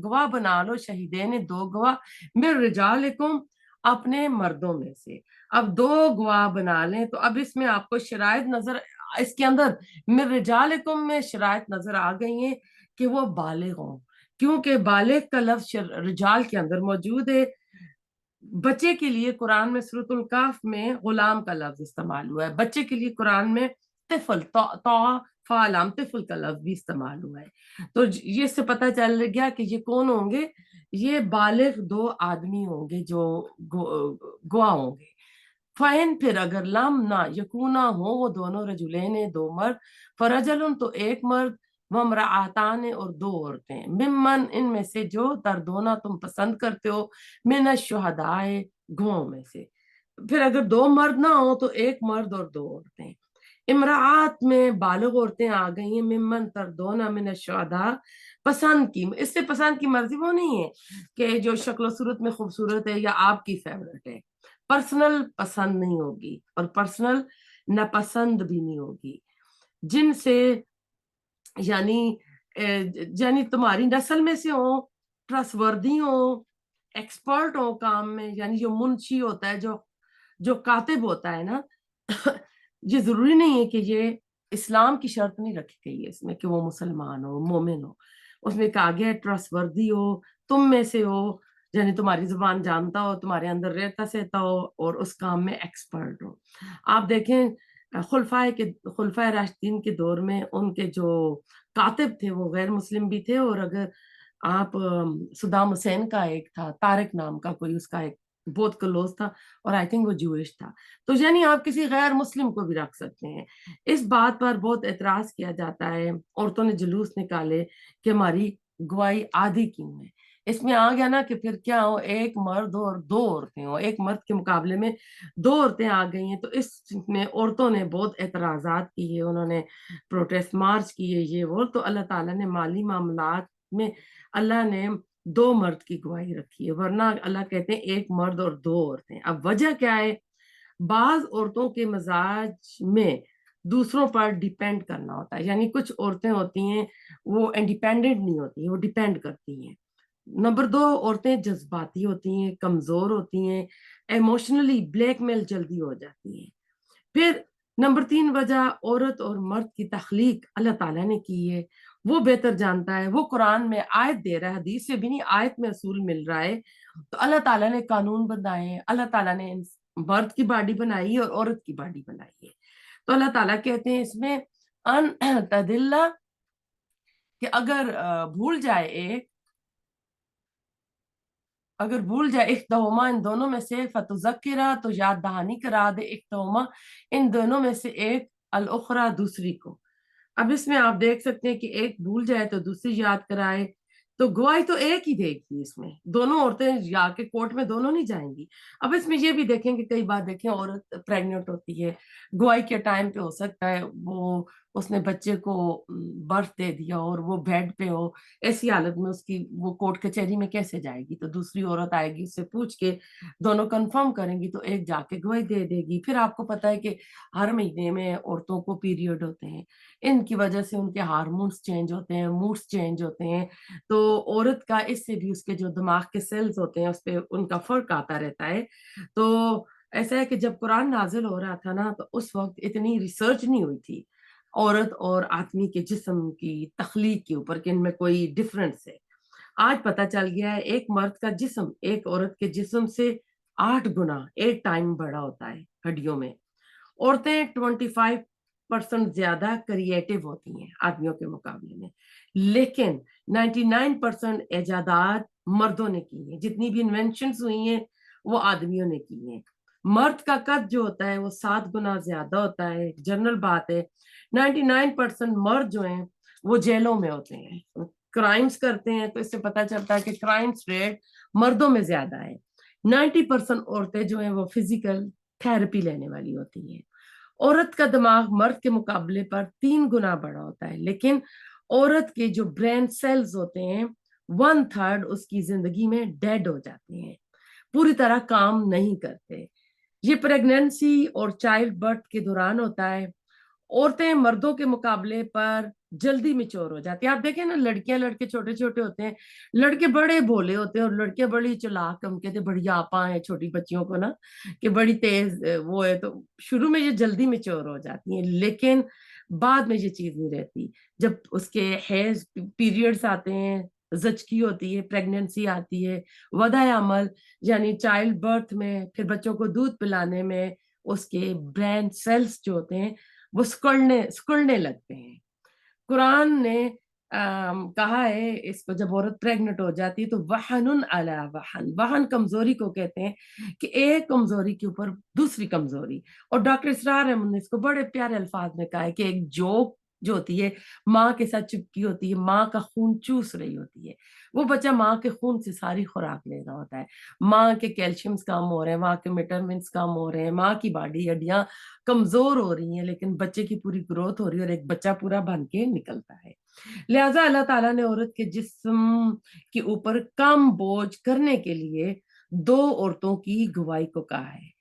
گواہ بنا لو، شہیدین، دو گواہ، مِن رِجَالِکُم، اپنے مردوں میں سے۔ اب دو گواہ بنا لیں، تو اب اس میں آپ کو شرائط نظر، اس کے اندر مِن رِجَالِکُم میں شرائط نظر آ گئی ہیں کہ وہ بالغ ہوں، کیونکہ بالغ کا لفظ رجال کے اندر موجود ہے۔ بچے کے لیے قرآن میں سورۃ الکہف میں غلام کا لفظ استعمال ہوا ہے، بچے کے لیے قرآن میں طفل، فعلام طفل کا لفظ بھی استعمال ہوا ہے۔ تو یہ سے پتہ چل گیا کہ یہ کون ہوں گے؟ یہ بالغ دو آدمی ہوں گے جو گواہ ہوں گے۔ فَإِن، پھر اگر لم نہ یکونا ہو وہ دونوں، رجلین دو مرد، فرجلن تو ایک مرد، وامرأتان اور دو عورتیں، ممن ان میں سے جو تردونا تم پسند کرتے ہو، من الشہداء گواہوں میں سے۔ پھر اگر دو مرد نہ ہو تو ایک مرد اور دو عورتیں۔ امراات میں بالغ عورتیں آ گئی ہیں، ممن تردونا من الشہداء، پسند کی، اس سے پسند کی مرضی وہ نہیں ہے کہ جو شکل و صورت میں خوبصورت ہے یا آپ کی فیورٹ ہے، پرسنل پسند نہیں ہوگی، اور پرسنل ناپسند بھی نہیں ہوگی، جن سے یعنی یعنی تمہاری نسل میں سے ہوں، ٹرسٹ وردی ہوں، ایکسپرٹ ہوں کام میں، یعنی جو منشی ہوتا ہے، جو کاتب ہوتا ہے نا یہ ضروری نہیں ہے کہ یہ اسلام کی شرط نہیں رکھی گئی ہے اس میں کہ وہ مسلمان ہو، مومن ہو، اس میں کہا گیا ٹرسٹ وردی ہو، تم میں سے ہو، یعنی تمہاری زبان جانتا ہو، تمہارے اندر رہتا سہتا ہو، اور اس کام میں ایکسپرٹ ہو۔ آپ دیکھیں خلفائے راشدین کے دور میں ان کے جو کاتب تھے وہ غیر مسلم بھی تھے، اور اگر آپ صدام حسین کا ایک تھا طارق نام کا کوئی، اس کا ایک بہت کلوز تھا، اور آئی تھنک وہ جوئش تھا، تو یعنی آپ کسی غیر مسلم کو بھی رکھ سکتے ہیں۔ اس بات پر بہت اعتراض کیا جاتا ہے، عورتوں نے جلوس نکالے کہ ہماری گواہی آدھی کیوں ہے۔ اس میں آ گیا نا کہ پھر کیا ہو، ایک مرد اور دو عورتیں ہوں، ایک مرد کے مقابلے میں دو عورتیں آ گئی ہیں، تو اس میں عورتوں نے بہت اعتراضات کیے، انہوں نے پروٹیسٹ مارچ کیے، یہ وہ، تو اللہ تعالیٰ نے مالی معاملات میں اللہ نے دو مرد کی گواہی رکھی ہے، ورنہ اللہ کہتے ہیں ایک مرد اور دو عورتیں۔ اب وجہ کیا ہے؟ بعض عورتوں کے مزاج میں دوسروں پر ڈیپینڈ کرنا ہوتا ہے، یعنی کچھ عورتیں ہوتی ہیں وہ انڈیپینڈنٹ نہیں ہوتی ہیں، وہ ڈیپینڈ کرتی ہیں۔ نمبر دو، عورتیں جذباتی ہوتی ہیں، کمزور ہوتی ہیں، ایموشنلی بلیک میل جلدی ہو جاتی ہیں۔ پھر نمبر تین وجہ، عورت اور مرد کی تخلیق اللہ تعالیٰ نے کی ہے، وہ بہتر جانتا ہے، وہ قرآن میں آیت دے رہا ہے، حدیث سے بھی نہیں، آیت میں اصول مل رہا ہے، تو اللہ تعالیٰ نے قانون بنائے ہیں، اللہ تعالیٰ نے مرد کی باڈی بنائی ہے اور عورت کی باڈی بنائی ہے، تو اللہ تعالیٰ کہتے ہیں اس میں ان تدلہ، کہ اگر بھول جائے اختہما، ان دونوں میں سے، فتذکرہ، تو یاد دہانی کرا دے، اختہما، ان دونوں میں سے ایک، الاخری، دوسری کو۔ اب اس میں آپ دیکھ سکتے ہیں کہ ایک بھول جائے تو دوسری یاد کرائے، تو گواہی تو ایک ہی دے گی، اس میں دونوں عورتیں جا کے کورٹ میں دونوں نہیں جائیں گی۔ اب اس میں یہ بھی دیکھیں کہ کئی بار دیکھیں عورت پریگننٹ ہوتی ہے، گواہی کے ٹائم پہ ہو سکتا ہے وہ उसने बच्चे को बर्थ दे दिया और वो बेड पे हो, ऐसी हालत में उसकी वो कोर्ट कचहरी में कैसे जाएगी? तो दूसरी औरत आएगी, उससे पूछ के दोनों कंफर्म करेंगी तो एक जाके गवाही दे देगी। फिर आपको पता है कि हर महीने में औरतों को पीरियड होते हैं, इनकी वजह से उनके हार्मोन्स चेंज होते हैं, मूड्स चेंज होते हैं, तो औरत का इससे भी उसके जो दिमाग के सेल्स होते हैं उस पर उनका फर्क आता रहता है। तो ऐसा है कि जब कुरान नाजिल हो रहा था ना, तो उस वक्त इतनी रिसर्च नहीं हुई थी औरत और आदमी के जिस्म की तख्लीक के ऊपर कि इनमें कोई डिफरेंस है। आज पता चल गया है एक मर्द का जिस्म एक औरत के जिस्म से 8 गुना एक टाइम बड़ा होता है हड्डियों में। औरतें 25% ज्यादा क्रिएटिव होती हैं आदमियों के मुकाबले में, लेकिन 99% इजादात मर्दों ने की है। जितनी भी इन्वेंशन हुई हैं वो आदमियों ने की हैं। मर्द का कद जो होता है वो 7 गुना ज्यादा होता है, जनरल बात है। 99% मर्द जो हैं वो जेलों में होते हैं, क्राइम्स करते हैं, तो इससे पता चलता है कि क्राइम्स रेट मर्दों में ज्यादा है। 90% औरतें जो हैं वो फिजिकल थेरेपी लेने वाली होती हैं। औरत का दिमाग मर्द के मुकाबले पर 3 गुना बड़ा होता है, लेकिन औरत के जो ब्रेन सेल्स होते हैं 1/3 उसकी जिंदगी में डेड हो जाते हैं, पूरी तरह काम नहीं करते। ये प्रेगनेंसी और चाइल्ड बर्थ के दौरान होता है। औरतें मर्दों के मुकाबले पर जल्दी मिच्योर हो जाती है। आप देखें ना, लड़कियां लड़के छोटे छोटे होते हैं, लड़के बड़े भोले होते हैं और लड़कियां बड़ी चालाक, हम कहते हैं बड़ी आपा है छोटी बच्चियों को ना, कि बड़ी तेज वो है। तो शुरू में ये जल्दी मिच्योर हो जाती हैं, लेकिन बाद में ये चीज नहीं रहती। जब उसके हेज पीरियड्स आते हैं, जचकी होती है, प्रेगनेंसी आती है, वदाए अमल यानी चाइल्ड बर्थ में, फिर बच्चों को दूध पिलाने में, उसके ब्रेन सेल्स जो होते हैं वो सिकुड़ने लगते हैं। कुरान ने कहा है इसको, जब औरत प्रेग्नेंट हो जाती है तो वहनुन अला वहन, वहन कमजोरी को कहते हैं, कि एक कमजोरी के ऊपर दूसरी कमजोरी। और डॉक्टर इसरार अहमद ने इसको बड़े प्यारे अल्फाज में कहा है कि एक जोक जो होती है माँ के साथ चिपकी होती है, माँ का खून चूस रही होती है, वो बच्चा माँ के खून से सारी खुराक ले रहा होता है, माँ के कैल्शियम्स कम हो रहे हैं, माँ के विटामिन कम हो रहे हैं, माँ की बॉडी हड्डियां कमजोर हो रही हैं, लेकिन बच्चे की पूरी ग्रोथ हो रही है और एक बच्चा पूरा बन के निकलता है। लिहाजा अल्लाह ताला ने औरत के जिस्म के ऊपर कम बोझ करने के लिए 2 औरतों की गवाही को कहा है।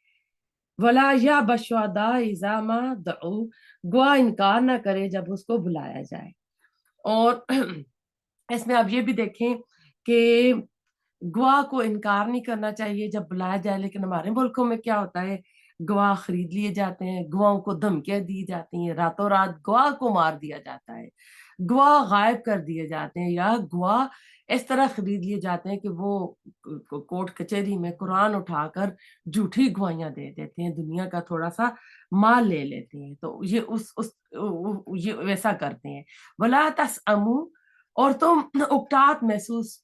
वला या बशवादा इजामा दऊ, गवाह इनकार ना करे जब उसको बुलाया जाए। और इसमें आप ये भी देखें कि गवाह को इनकार नहीं करना चाहिए जब बुलाया जाए, लेकिन हमारे मुल्कों में क्या होता है, गवाह खरीद लिए जाते हैं, गवाहों को धमकियां दी जाती हैं, रातों रात गवाह को मार दिया जाता है, गवाह गायब कर दिए जाते हैं, या गवाह इस तरह खरीद लिए जाते हैं कि वो कोर्ट कचहरी में कुरान उठाकर झूठी गवाहियां दे देते हैं, दुनिया का थोड़ा सा माल ले लेते हैं। तो ये ये वैसा करते हैं। वला तसअमू, और तुम उकटाहट महसूस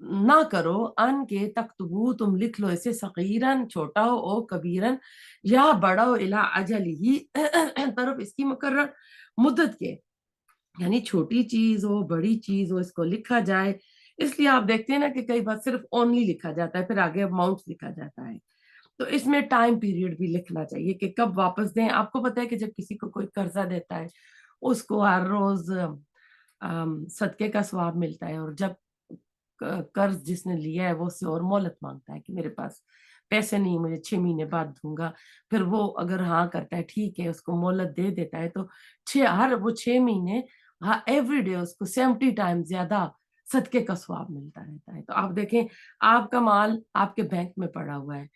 ना करो, अन के तख्तबू, तुम लिख लो इसे, सगीरन छोटा हो, ओ कबीरन या बड़ा हो, इला अजल ही तरफ इसकी मुकर्रर मुद्दत के, यानी छोटी चीज हो बड़ी चीज हो इसको लिखा जाए। इसलिए आप देखते हैं ना कि कई बार सिर्फ ओनली लिखा जाता है, फिर आगे अमाउंट लिखा जाता है। तो इसमें टाइम पीरियड भी लिखना चाहिए कि कब वापस दें। आपको पता है कि जब किसी को कोई कर्जा देता है उसको हर रोज सदके का स्वाब मिलता है, और जब कर्ज जिसने लिया है वो उससे और मोहलत मांगता है कि मेरे पास पैसे नहीं, मुझे 6 महीने बाद दूंगा, फिर वो अगर हाँ करता है, ठीक है, उसको मोहलत दे देता है, तो हर वो 6 महीने, हाँ, एवरी डे उसको 70 टाइम ज्यादा सदके का स्वाब मिलता रहता है। तो आप देखें, आपका माल आपके बैंक में पड़ा हुआ है,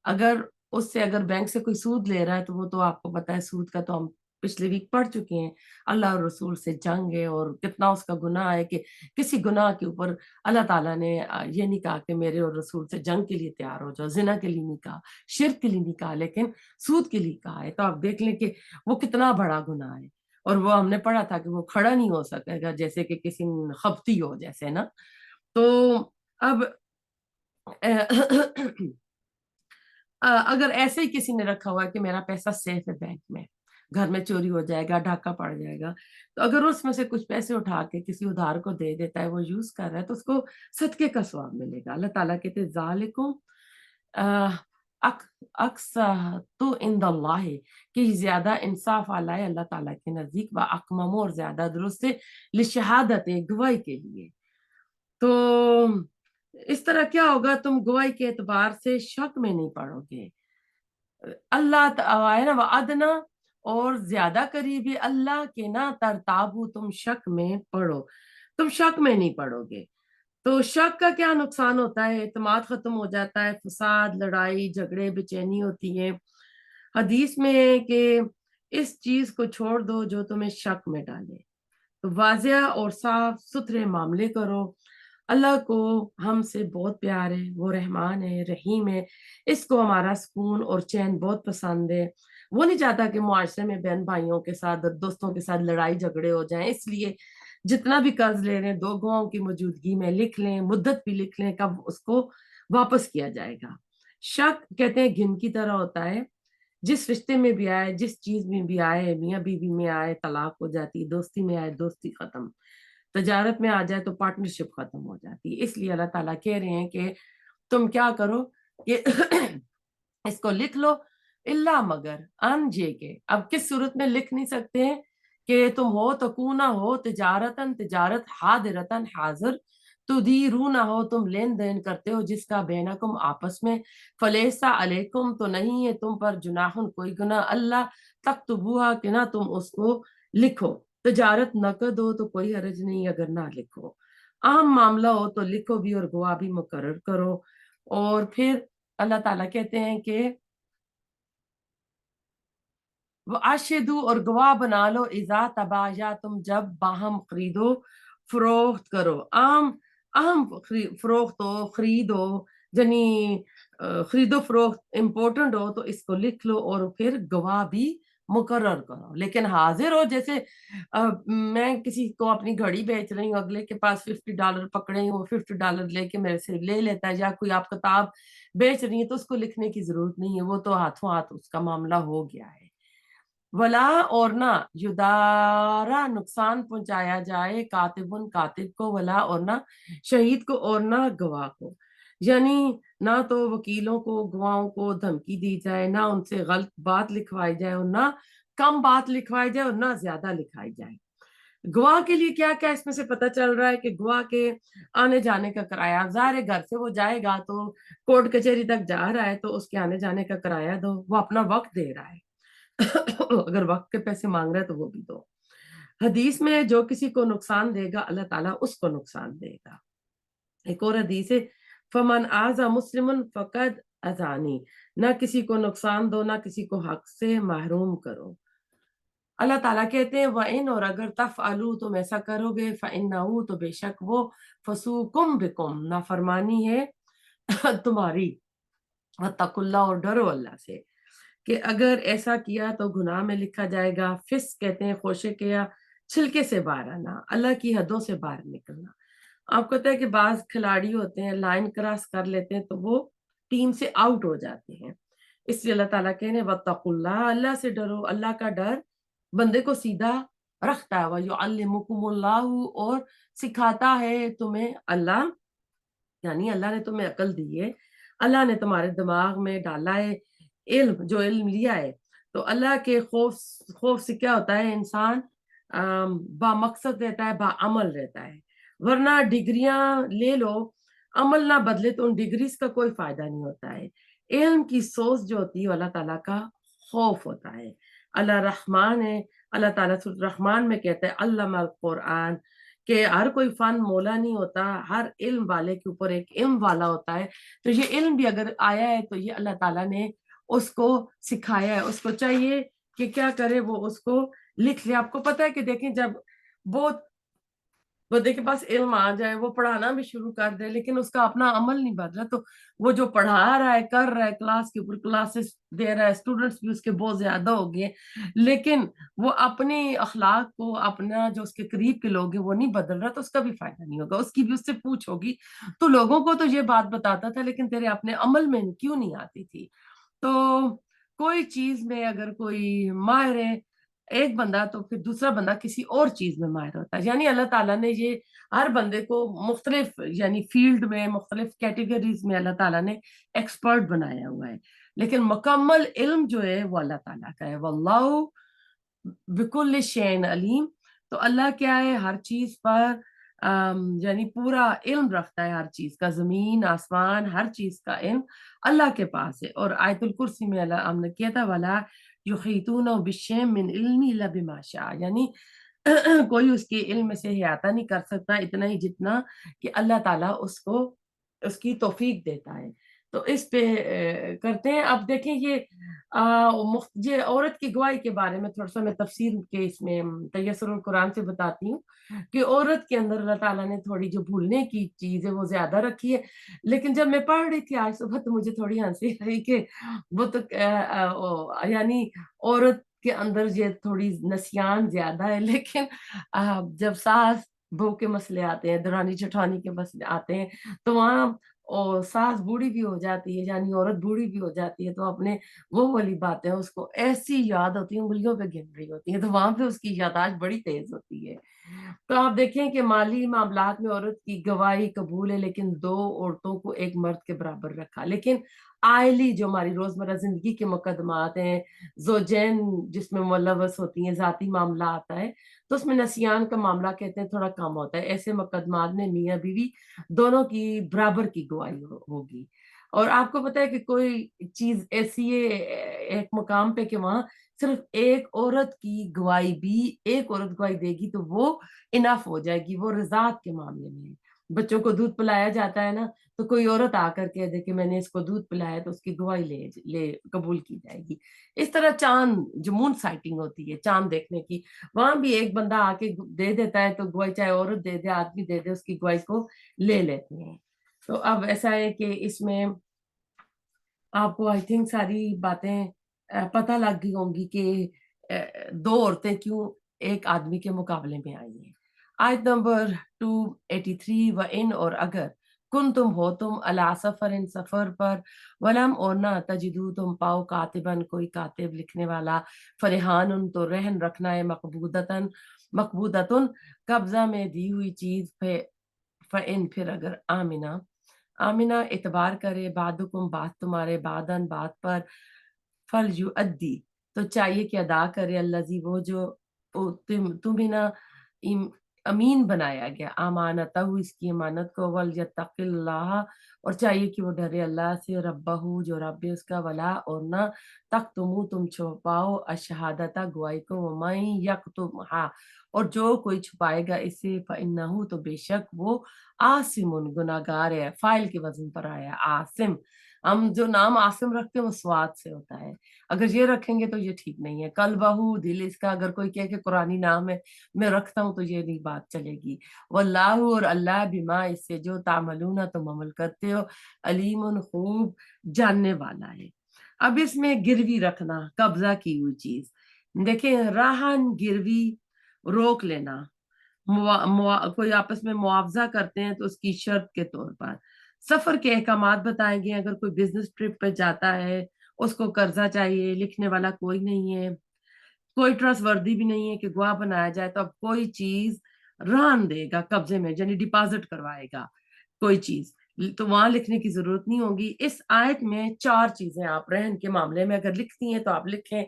अगर उससे अगर बैंक से कोई सूद ले रहा है तो वो तो आपको पता है, सूद का तो हम पिछले वीक पढ़ चुके हैं, अल्लाह और रसूल से जंग है और कितना उसका गुनाह है कि किसी गुनाह के ऊपर अल्लाह ताला ने ये नहीं कहा कि मेरे और रसूल से जंग के लिए तैयार हो जाओ, जिना के लिए नहीं कहा, शिर्क के लिए नहीं कहा, लेकिन सूद के लिए कहा है। तो आप देख लें कि वो कितना बड़ा गुनाह है, और वो हमने पढ़ा था कि वो खड़ा नहीं हो सकेगा, जैसे कि किसी खपती हो जैसे ना। तो अब अगर ऐसे ही किसी ने रखा हुआ है कि मेरा पैसा सेफ है बैंक में, घर में चोरी हो जाएगा, डाका पड़ जाएगा, तो अगर उसमें से कुछ पैसे उठा के किसी उधार को दे देता है, वो यूज कर रहा है, तो उसको सदके का स्वाब मिलेगा। अल्लाह ताला कहते जालिकुम अक्सतु इंदल्लाह, कि ज्यादा इंसाफ वाला है अल्लाह ताला के नजदीक, व अकमम, और ज्यादा दुरुस्त है, लिशहादत, गवाही के लिए। तो इस तरह क्या होगा, तुम गवाही के एतबार से शक में नहीं पड़ोगे। अल्लाह है ना, अदना, और ज्यादा करीबी, अल्लाह के ना तरताबू, तुम शक में पड़ो, तुम शक में नहीं पड़ोगे। तो शक का क्या नुकसान होता है, एतमाद खत्म हो जाता है, फसाद, लड़ाई झगड़े, बेचैनी होती है। हदीस में है कि इस चीज को छोड़ दो जो तुम्हें शक में डाले। तो वाजिया और साफ सुथरे मामले करो। अल्लाह को हमसे बहुत प्यार है, वो रहमान है, रहीम है, इसको हमारा सुकून और चैन बहुत पसंद है। वो नहीं चाहता कि मुआशरे में बहन भाइयों के साथ, दोस्तों के साथ लड़ाई झगड़े हो जाएं। इसलिए जितना भी कर्ज ले रहे हैं, दो गवाहों की मौजूदगी में लिख लें, मुद्दत भी लिख लें कब उसको वापस किया जाएगा। शक कहते हैं घिन की तरह होता है, जिस रिश्ते में भी आए, जिस चीज में भी आए, मियाँ बीवी में आए तलाक हो जाती, दोस्ती में आए दोस्ती खत्म, तजारत में आ जाए तो पार्टनरशिप खत्म हो जाती है। इसलिए अल्लाह ताला कह रहे हैं कि तुम क्या करो कि इसको लिख लो, इल्ला मगर अन जे के। अब किस सूरत में लिख नहीं सकते हैं कि तुम हो तो कूना हो तिजारतन, तिजारत, हादिरतन, हाजिर, तुदीरू ना हो, तुम लेन देन करते हो जिसका बैनकुम, आपस में, फलेसा अलैकुम, तो नहीं है तुम पर, जुनाहुन, कोई गुना, अल्लाह तक्तुबूहा, कि ना तुम उसको लिखो। तजारत नकद हो तो कोई हरज नहीं अगर ना लिखो। अहम मामला हो तो लिखो भी और गवाह भी मुकर्रर करो। और फिर अल्लाह ताला कहते हैं कि वो आशिदु, और गवाह बना लो, इजा तबाया, तुम जब बाहम खरीदो फरोख्त करो। आम अहम फरोख्त हो, खरीद हो, यानी खरीदो फरोख्त इम्पोर्टेंट हो तो इसको लिख लो और फिर गवाह भी मुकर्रर करो। लेकिन हाजिर हो, जैसे मैं किसी को अपनी घड़ी बेच रही हूँ, अगले के पास $50 पकड़े हैं, वो $50 लेके मेरे से ले लेता है, या कोई आप किताब बेच रही है तो उसको लिखने की जरूरत नहीं है, वो तो हाथों हाथ उसका मामला हो गया है। वला, और ना, युदारा, नुकसान पहुंचाया जाए, कातिबुन, कातिब को, वला, और ना, शहीद को, और ना, गवाह को। यानी ना तो वकीलों को गवाहों को धमकी दी जाए, ना उनसे गलत बात लिखवाई जाए, और ना कम बात लिखवाई जाए, और ना ज्यादा लिखाई जाए। गवाह के लिए क्या क्या इसमें से पता चल रहा है कि गवाह के आने जाने का किराया, ज़ाहिर है घर से वो जाएगा तो कोर्ट कचहरी तक जा रहा है तो उसके आने जाने का किराया दो, वो अपना वक्त दे रहा है। अगर वक्त के पैसे मांग रहा है तो वो भी दो। हदीस में जो किसी को नुकसान देगा अल्लाह ताला उसको नुकसान देगा। एक और हदीस है, फमन आजा मुस्लिमुन फकद अजानी, ना किसी को नुकसान दो, ना किसी को हक से महरूम करो। अल्लाह ताला कहते हैं व इन, और अगर तफ आलू, तुम ऐसा करोगे, फ़इन्नहु, तो बेशक वो, फसूकुम बिकुम, नाफरमानी है तुम्हारी, वत्तकुल्लाह, और डरो अल्लाह से, कि अगर ऐसा किया तो गुनाह में लिखा जाएगा। फिस कहते हैं खोशे के या छिलके से बाहर आना, अल्लाह की हदों से बाहर निकलना। आपको पता है कि बाज खिलाड़ी होते हैं, लाइन क्रॉस कर लेते हैं तो वो टीम से आउट हो जाते हैं। इसलिए अल्लाह ताला कह रहे हैं वत्तकुल्लाह, अल्लाह से डरो। अल्लाह का डर बंदे को सीधा रखता है। वयुअल्लिमुकुमुल्लाहु, और सिखाता है तुम्हें अल्लाह, यानी अल्लाह ने तुम्हें अकल दी है, अल्लाह ने तुम्हारे दिमाग में डाला है इल्म, जो इल्म लिया है। तो अल्लाह के खौफ खौफ से क्या होता है, इंसान बामकसद रहता है, बाअमल रहता है। वरना डिग्रियां ले लो, अमल ना बदले तो उन डिग्रीज का कोई फायदा नहीं होता है। इल्म की सोच जो होती है अल्लाह ताला का खौफ होता है। अल्लाह रहमान है, अल्लाह ताला सूरह रहमान में कहता है अल्लामल कुरान, कि हर कोई फन मौला नहीं होता, हर इल्म वाले के ऊपर एक इल्म वाला होता है। तो ये इल्म भी अगर आया है तो ये अल्लाह ताला ने उसको सिखाया है, उसको चाहिए कि क्या करे, वो उसको लिख ले। आपको पता है कि देखें, जब बहुत बंदे के पास इल्म आ जाए, वो पढ़ाना भी शुरू कर दे, लेकिन उसका अपना अमल नहीं बदला, तो वो जो पढ़ा रहा है, कर रहा है, क्लास के ऊपर क्लासेस दे रहा है, स्टूडेंट्स भी उसके बहुत ज्यादा हो गए, लेकिन वो अपने अखलाक को, अपना जो उसके करीब के लोग हैं वो नहीं बदल रहा, तो उसका भी फायदा नहीं होगा। उसकी भी उससे पूछ होगी, तो लोगों को तो ये बात बताता था लेकिन तेरे अपने अमल में क्यों नहीं आती थी। तो कोई चीज में अगर कोई माहिर है एक बंदा, तो फिर दूसरा बंदा किसी और चीज में माहिर होता है। यानी अल्लाह ताला ने ये हर बंदे को मुख्तलिफ, यानी फील्ड में, मुख्तलिफ कैटेगरीज में अल्लाह ताला ने एक्सपर्ट बनाया हुआ है। लेकिन मुकम्मल इल्म जो है वो अल्लाह ताला का है। वल्लाहु बिकुल्ल शैइन अलीम। तो अल्लाह क्या है, हर चीज पर यानी पूरा इल्म रखता है, हर चीज का, जमीन आसमान हर चीज का इल्म अल्लाह के पास है। और आयतुल कुर्सी में अल्लाह हमने किया था, वला युहीतूना बिशैइन मिन इल्मी इल्ला बिमा शा, यानी कोई उसके इल्म से अहाता नहीं कर सकता इतना ही जितना कि अल्लाह ताला उसको उसकी तौफीक देता है। तो इस पे करते हैं। अब देखें ये औरत की गवाही के बारे में थोड़ा सा मैं तफसीर के इसमें तयस्सुरुल कुरान से बताती हूँ कि औरत के अंदर अल्लाह ताला ने थोड़ी जो भूलने की चीज है वो ज्यादा रखी है। लेकिन जब मैं पढ़ रही थी आज सुबह तो मुझे थोड़ी हंसी आई कि वो तो यानी औरत के अंदर ये थोड़ी नसियान ज्यादा है, लेकिन जब सास बहू के मसले आते हैं, दरानी जेठानी के मसले आते हैं, तो वहाँ और सास बूढ़ी भी हो जाती है, यानी औरत बूढ़ी भी हो जाती है, तो अपने वो वाली बातें उसको ऐसी याद होती है, उंगलियों पे गिन रही होती है, तो वहां पे उसकी याददाश्त बड़ी तेज होती है। तो आप देखें कि माली मामलात में औरत की गवाही कबूल है, लेकिन दो औरतों को एक मर्द के बराबर रखा। लेकिन आयली जो हमारी रोजमर्रा जिंदगी के मुकदमात हैं, जोजैन जिसमें मुलव्वस होती हैं, जाती मामला आता है, तो उसमें नसियान का मामला कहते हैं थोड़ा कम होता है। ऐसे मुकदमात में मियाँ बीवी दोनों की बराबर की गवाही होगी। और आपको पता है कि कोई चीज ऐसी है एक मुकाम पे कि वहां सिर्फ एक औरत की गवाही भी, एक औरत गवाही देगी तो वो इनफ हो जाएगी। वो रजात के मामले में है। बच्चों को दूध पिलाया जाता है ना, तो कोई औरत आकर कह दे कि मैंने इसको दूध पिलाया, तो उसकी गवाही ले ले कबूल की जाएगी। इस तरह चांद जो मून साइटिंग होती है चांद देखने की, वहां भी एक बंदा आके दे देता है तो गवाही, चाहे औरत दे दे आदमी दे दे, उसकी गवाही को ले लेते हैं। तो अब ऐसा है कि इसमें आपको आई थिंक सारी बातें पता लग गई होंगी कि दो औरतें क्यों एक आदमी के मुकाबले में आई हैं। आयत नंबर 283, व इन और अगर कुन तुम हो तुम अला सफर इन सफर पर, वलम और ना तजिदू तुम पाओ कातिबन कोई कातिब लिखने वाला, फरिहान उन तो रहन रखना है मकबूदतन मकबूदतुन कब्जा में दी हुई चीज पे, इन फिर अगर आमिना आमिना इतबार करे बादुकुम बात तुम्हारे बादन बात पर, फल यू अद्दी तो चाहिए कि अदा करे अल्लाजी वो जो तुम्हें ना अमीन बनाया गया, अमानत इसकी अमानत को, वल यत्तकिल्लाह और चाहिए कि वो डरे अल्लाह से, रब्बहू जो रब है उसका, वला और ना तक तुम छुपाओ अशहादता गवाही को, वमई यक तुम हा और जो कोई छुपाएगा इसे, फइन्नहू तो बेशक वो आसिमुन गुनाहगार है। फाइल के वजन पर आया आसिम। हम जो नाम आसिम रखते हैं वो स्वाद से होता है, अगर ये रखेंगे तो ये ठीक नहीं है। कल बहू दिल इसका अगर कोई कहे कि कुरानी नाम है मैं रखता हूं तो ये नहीं बात चलेगी। वल्लाहु और अल्लाह बिमा इससे जो तामलूना तुम अमल करते हो, अलीमुन खूब जानने वाला है। अब इसमें गिरवी रखना, कब्जा की हुई चीज, देखें राहन गिरवी रोक लेना, कोई आपस में मुआवजा करते हैं तो उसकी शर्त के तौर पर। सफर के अहकामात बताएंगे, अगर कोई बिजनेस ट्रिप पे जाता है उसको कर्जा चाहिए, लिखने वाला कोई नहीं है, कोई ट्रस्ट वर्दी भी नहीं है कि गवाह बनाया जाए, तो अब कोई चीज रहन देगा कब्जे में, यानी डिपॉजिट करवाएगा कोई चीज, तो वहां लिखने की जरूरत नहीं होगी। इस आयत में चार चीजें आप रहन के मामले में अगर लिखती हैं तो आप लिखें,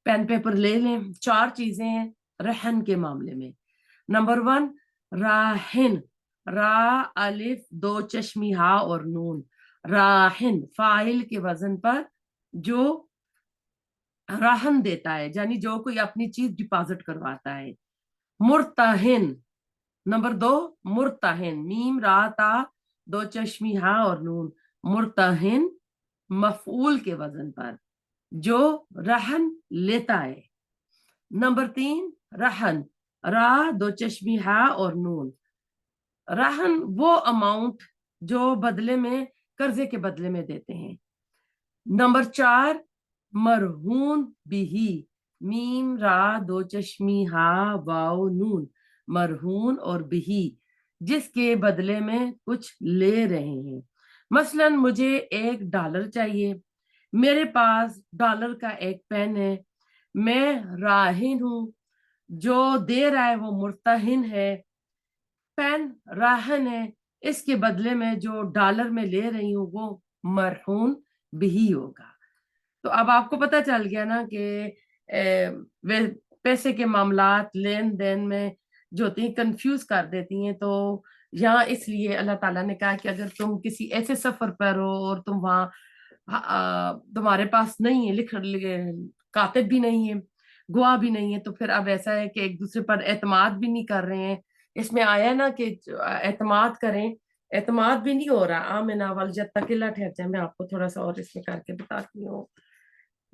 पेन पेपर ले लें। चार चीजें हैं रहन के मामले में। नंबर वन, राहिन, रा अलिफ दो चश्मी हा और नून, राहिन फाइल के वजन पर जो राहन देता है, यानी जो कोई अपनी चीज डिपॉजिट करवाता है। मुर्तहिन, नंबर दो, मुर्तहिन मीम रा ता दो चश्मी हा और नून, मुर्तहिन मफूल के वजन पर जो रहन लेता है। नंबर तीन, रहन, रा दो चश्मी हा और नून, रहन वो अमाउंट जो बदले में कर्जे के बदले में देते हैं। नंबर चार, मरहून बिही, मीम रा दो चश्मी हा वाओ नून, मरहून और बिही जिसके बदले में कुछ ले रहे हैं। मसलन मुझे $1 चाहिए, मेरे पास डॉलर का एक पेन है, मैं राहिन हूं, जो दे रहा है वो मुर्तहिन है, पेन राहन है, इसके बदले में जो डॉलर में ले रही हूँ वो मरहून बिही होगा। تو اب آپ کو پتہ چل گیا نا کہ پیسے کے معاملات لین دین میں جو ہوتی ہیں کنفیوز کر دیتی ہیں. تو یہاں اس لیے اللہ تعالیٰ نے کہا کہ اگر تم کسی ایسے سفر پر ہو اور تم وہاں تمہارے پاس نہیں ہے کاتب بھی نہیں ہے, گواہ بھی نہیں ہے, تو پھر اب ایسا ہے کہ ایک دوسرے پر اعتماد بھی نہیں کر رہے ہیں. اس میں آیا نا کہ اعتماد کریں, اعتماد بھی نہیں ہو رہا. آمنا ولجتک اللہ ٹھہر جائے, میں آپ کو تھوڑا سا اور اس میں کر کے بتاتی ہوں.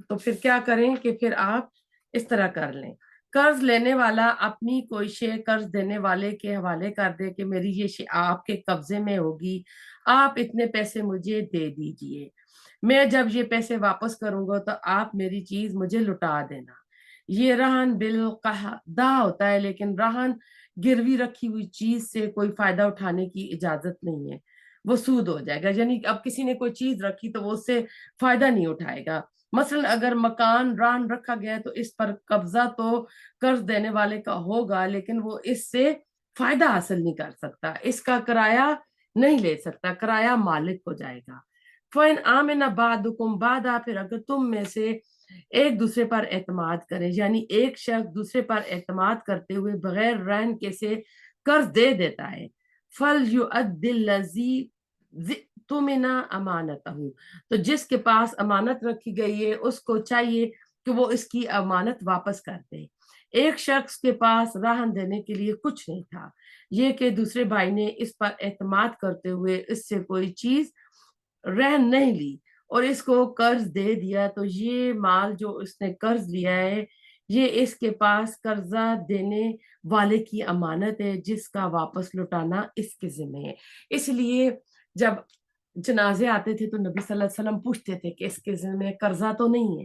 تو پھر کیا کریں کہ پھر آپ اس طرح کر لیں, قرض لینے والا اپنی کوئی شے قرض دینے والے کے حوالے کر دے کہ میری یہ شے آپ کے قبضے میں ہوگی, آپ اتنے پیسے مجھے دے دیجئے, میں جب یہ پیسے واپس کروں گا تو آپ میری چیز مجھے لٹا دینا. یہ رہن بالقحدہ ہوتا ہے, لیکن رہن گروی رکھی ہوئی چیز سے کوئی فائدہ اٹھانے کی اجازت نہیں ہے, وہ سود ہو جائے گا. یعنی اب کسی نے کوئی چیز رکھی تو وہ اس سے فائدہ نہیں اٹھائے گا. مثلا اگر مکان رہن رکھا گیا ہے تو اس پر قبضہ تو قرض دینے والے کا ہوگا, لیکن وہ اس سے فائدہ حاصل نہیں کر سکتا, اس کا کرایہ نہیں لے سکتا, کرایہ مالک کو جائے گا. فَإِنْ آمَنَ بَعْضُكُمْ بَعْضًا, پھر اگر تم میں سے ایک دوسرے پر اعتماد کرے, یعنی ایک شخص دوسرے پر اعتماد کرتے ہوئے بغیر رہن کے سے قرض دے دیتا ہے, فَلْيُؤَدِّ الَّذِي اؤْتُمِنَ أَمَانَتَهُ, تو جس کے پاس امانت رکھی گئی ہے اس کو چاہیے کہ وہ اس کی امانت واپس کر دے. ایک شخص کے پاس رہن دینے کے لیے کچھ نہیں تھا, یہ کہ دوسرے بھائی نے اس پر اعتماد کرتے ہوئے اس سے کوئی چیز رہن نہیں لی اور اس کو قرض دے دیا, تو یہ مال جو اس نے قرض لیا ہے یہ اس کے پاس قرضہ دینے والے کی امانت ہے, جس کا واپس لوٹانا اس کے ذمہ ہے. اس لیے جب جنازے آتے تھے تو نبی صلی اللہ علیہ وسلم پوچھتے تھے کہ اس کے ذمہ قرضہ تو نہیں ہے,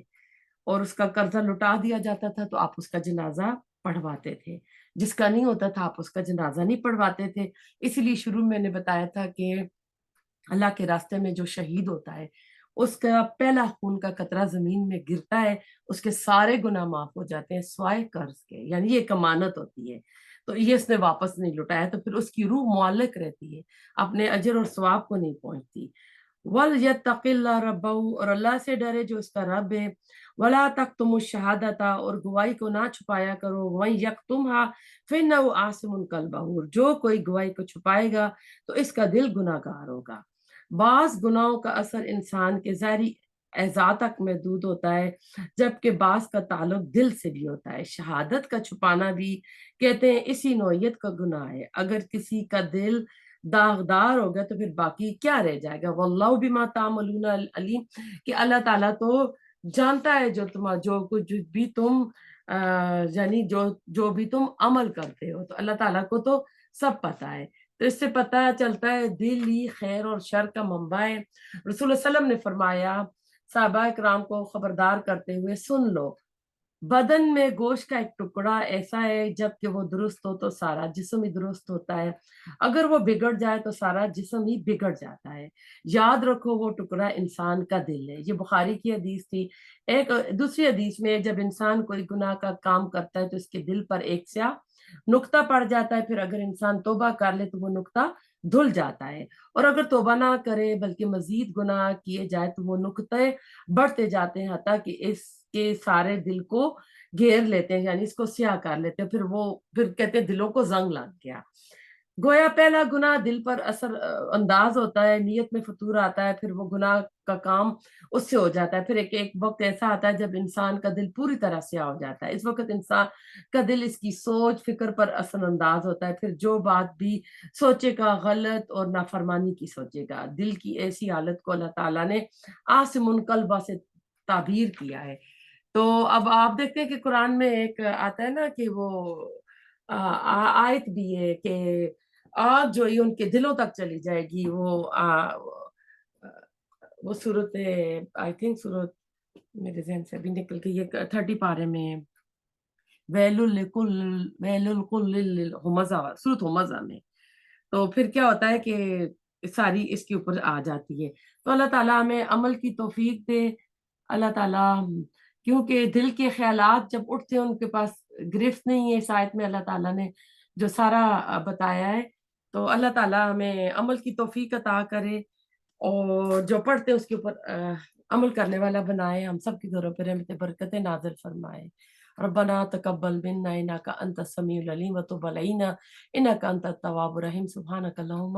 اور اس کا قرضہ لٹا دیا جاتا تھا تو آپ اس کا جنازہ پڑھواتے تھے, جس کا نہیں ہوتا تھا آپ اس کا جنازہ نہیں پڑھواتے تھے. اسی لیے شروع میں نے بتایا تھا کہ اللہ کے راستے میں جو شہید ہوتا ہے اس کا پہلا خون کا قطرہ زمین میں گرتا ہے, اس کے سارے گناہ معاف ہو جاتے ہیں سوائے قرض کے, یعنی یہ ایک امانت ہوتی ہے, تو یہ اس نے واپس نہیں لٹایا تو پھر اس کی روح معلق رہتی ہے, اپنے اجر اور ثواب کو نہیں پہنچتی. وَلْيَتَّقِ اللَّهَ رَبَّهُ, اور اللہ سے ڈرے جو اس کا رب ہے. وَلَا تَكْتُمُوا الشَّهَادَةَ, اور گواہی کو نہ چھپایا کرو. وَمَن يَكْتُمْهَا فَإِنَّهُ آثِمٌ قَلْبُهُ, جو کوئی گواہی کو چھپائے گا تو اس کا دل گناہگار ہوگا. بعض گناہوں کا اثر انسان کے ظاہری اعضاء تک محدود ہوتا ہے, جبکہ بعض کا تعلق دل سے بھی ہوتا ہے. شہادت کا چھپانا بھی کہتے ہیں اسی نوعیت کا گناہ ہے. اگر کسی کا دل داغدار ہو گیا تو پھر باقی کیا رہ جائے گا. واللہ بما تعملون علیم, کہ اللہ تعالیٰ تو جانتا ہے جو کچھ بھی تم یعنی جو بھی تم عمل کرتے ہو, تو اللہ تعالیٰ کو تو سب پتہ ہے. تو اس سے پتہ چلتا ہے دل ہی خیر اور شر کا منبع ہے. رسول اللہ صلی اللہ علیہ وسلم نے فرمایا صحابہ کرام کو خبردار کرتے ہوئے, سن لو, بدن میں گوشت کا ایک ٹکڑا ایسا ہے جب کہ وہ درست ہو تو سارا جسم ہی درست ہوتا ہے, اگر وہ بگڑ جائے تو سارا جسم ہی بگڑ جاتا ہے. یاد رکھو وہ ٹکڑا انسان کا دل ہے. یہ بخاری کی حدیث تھی. ایک دوسری حدیث میں جب انسان کوئی گناہ کا کام کرتا ہے تو اس کے دل پر ایک سیاہ نقطہ پڑ جاتا ہے, پھر اگر انسان توبہ کر لے تو وہ نقطہ دھل جاتا ہے, اور اگر توبہ نہ کرے بلکہ مزید گناہ کیے جائے تو وہ نقطے بڑھتے جاتے ہیں حتیٰ کہ اس کے سارے دل کو گھیر لیتے ہیں, یعنی اس کو سیاہ کر لیتے ہیں. پھر کہتے ہیں دلوں کو زنگ لگ گیا. گویا پہلا گناہ دل پر اثر انداز ہوتا ہے, نیت میں فطور آتا ہے, پھر وہ گناہ کا کام اس سے ہو جاتا ہے. پھر ایک وقت ایسا آتا ہے جب انسان کا دل پوری طرح سیاہ ہو جاتا ہے. اس وقت انسان کا دل اس کی سوچ فکر پر اثر انداز ہوتا ہے, پھر جو بات بھی سوچے گا غلط اور نافرمانی کی سوچے گا. دل کی ایسی حالت کو اللہ تعالیٰ نے آسم قلبہ سے تعبیر کیا ہے. تو اب آپ دیکھتے ہیں کہ قرآن میں ایک آتا ہے نا کہ وہ آیت بھی ہے کہ آگ جو ہے ان کے دلوں تک چلی جائے گی. وہ صورت آئی تھنک صورت میرے ذہن سے ابھی نکل گئی, 30 پارے میں ویل الکل صورت ہمزہ میں. تو پھر کیا ہوتا ہے کہ ساری اس کے اوپر آ جاتی ہے. تو اللہ تعالیٰ ہمیں عمل کی توفیق دے. اللہ تعالیٰ کیونکہ دل کے خیالات جب اٹھتے ہیں ان کے پاس گرفت نہیں ہے. اس آیت میں اللہ تعالیٰ نے جو سارا بتایا ہے, تو اللہ تعالیٰ ہمیں عمل کی توفیق عطا کرے. اور جو پڑھتے ہیں اس کے اوپر عمل کرنے والا بنائے، ہم سب کے گھروں پہ رحمت برکتیں نازل فرمائے. ربنا تقبل منا انك انت السميع العليم وتب علينا انك انت التواب الرحيم. سبحانك اللهم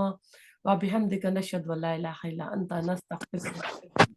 وبحمدك نشهد ان لا اله الا انت نستغفرك.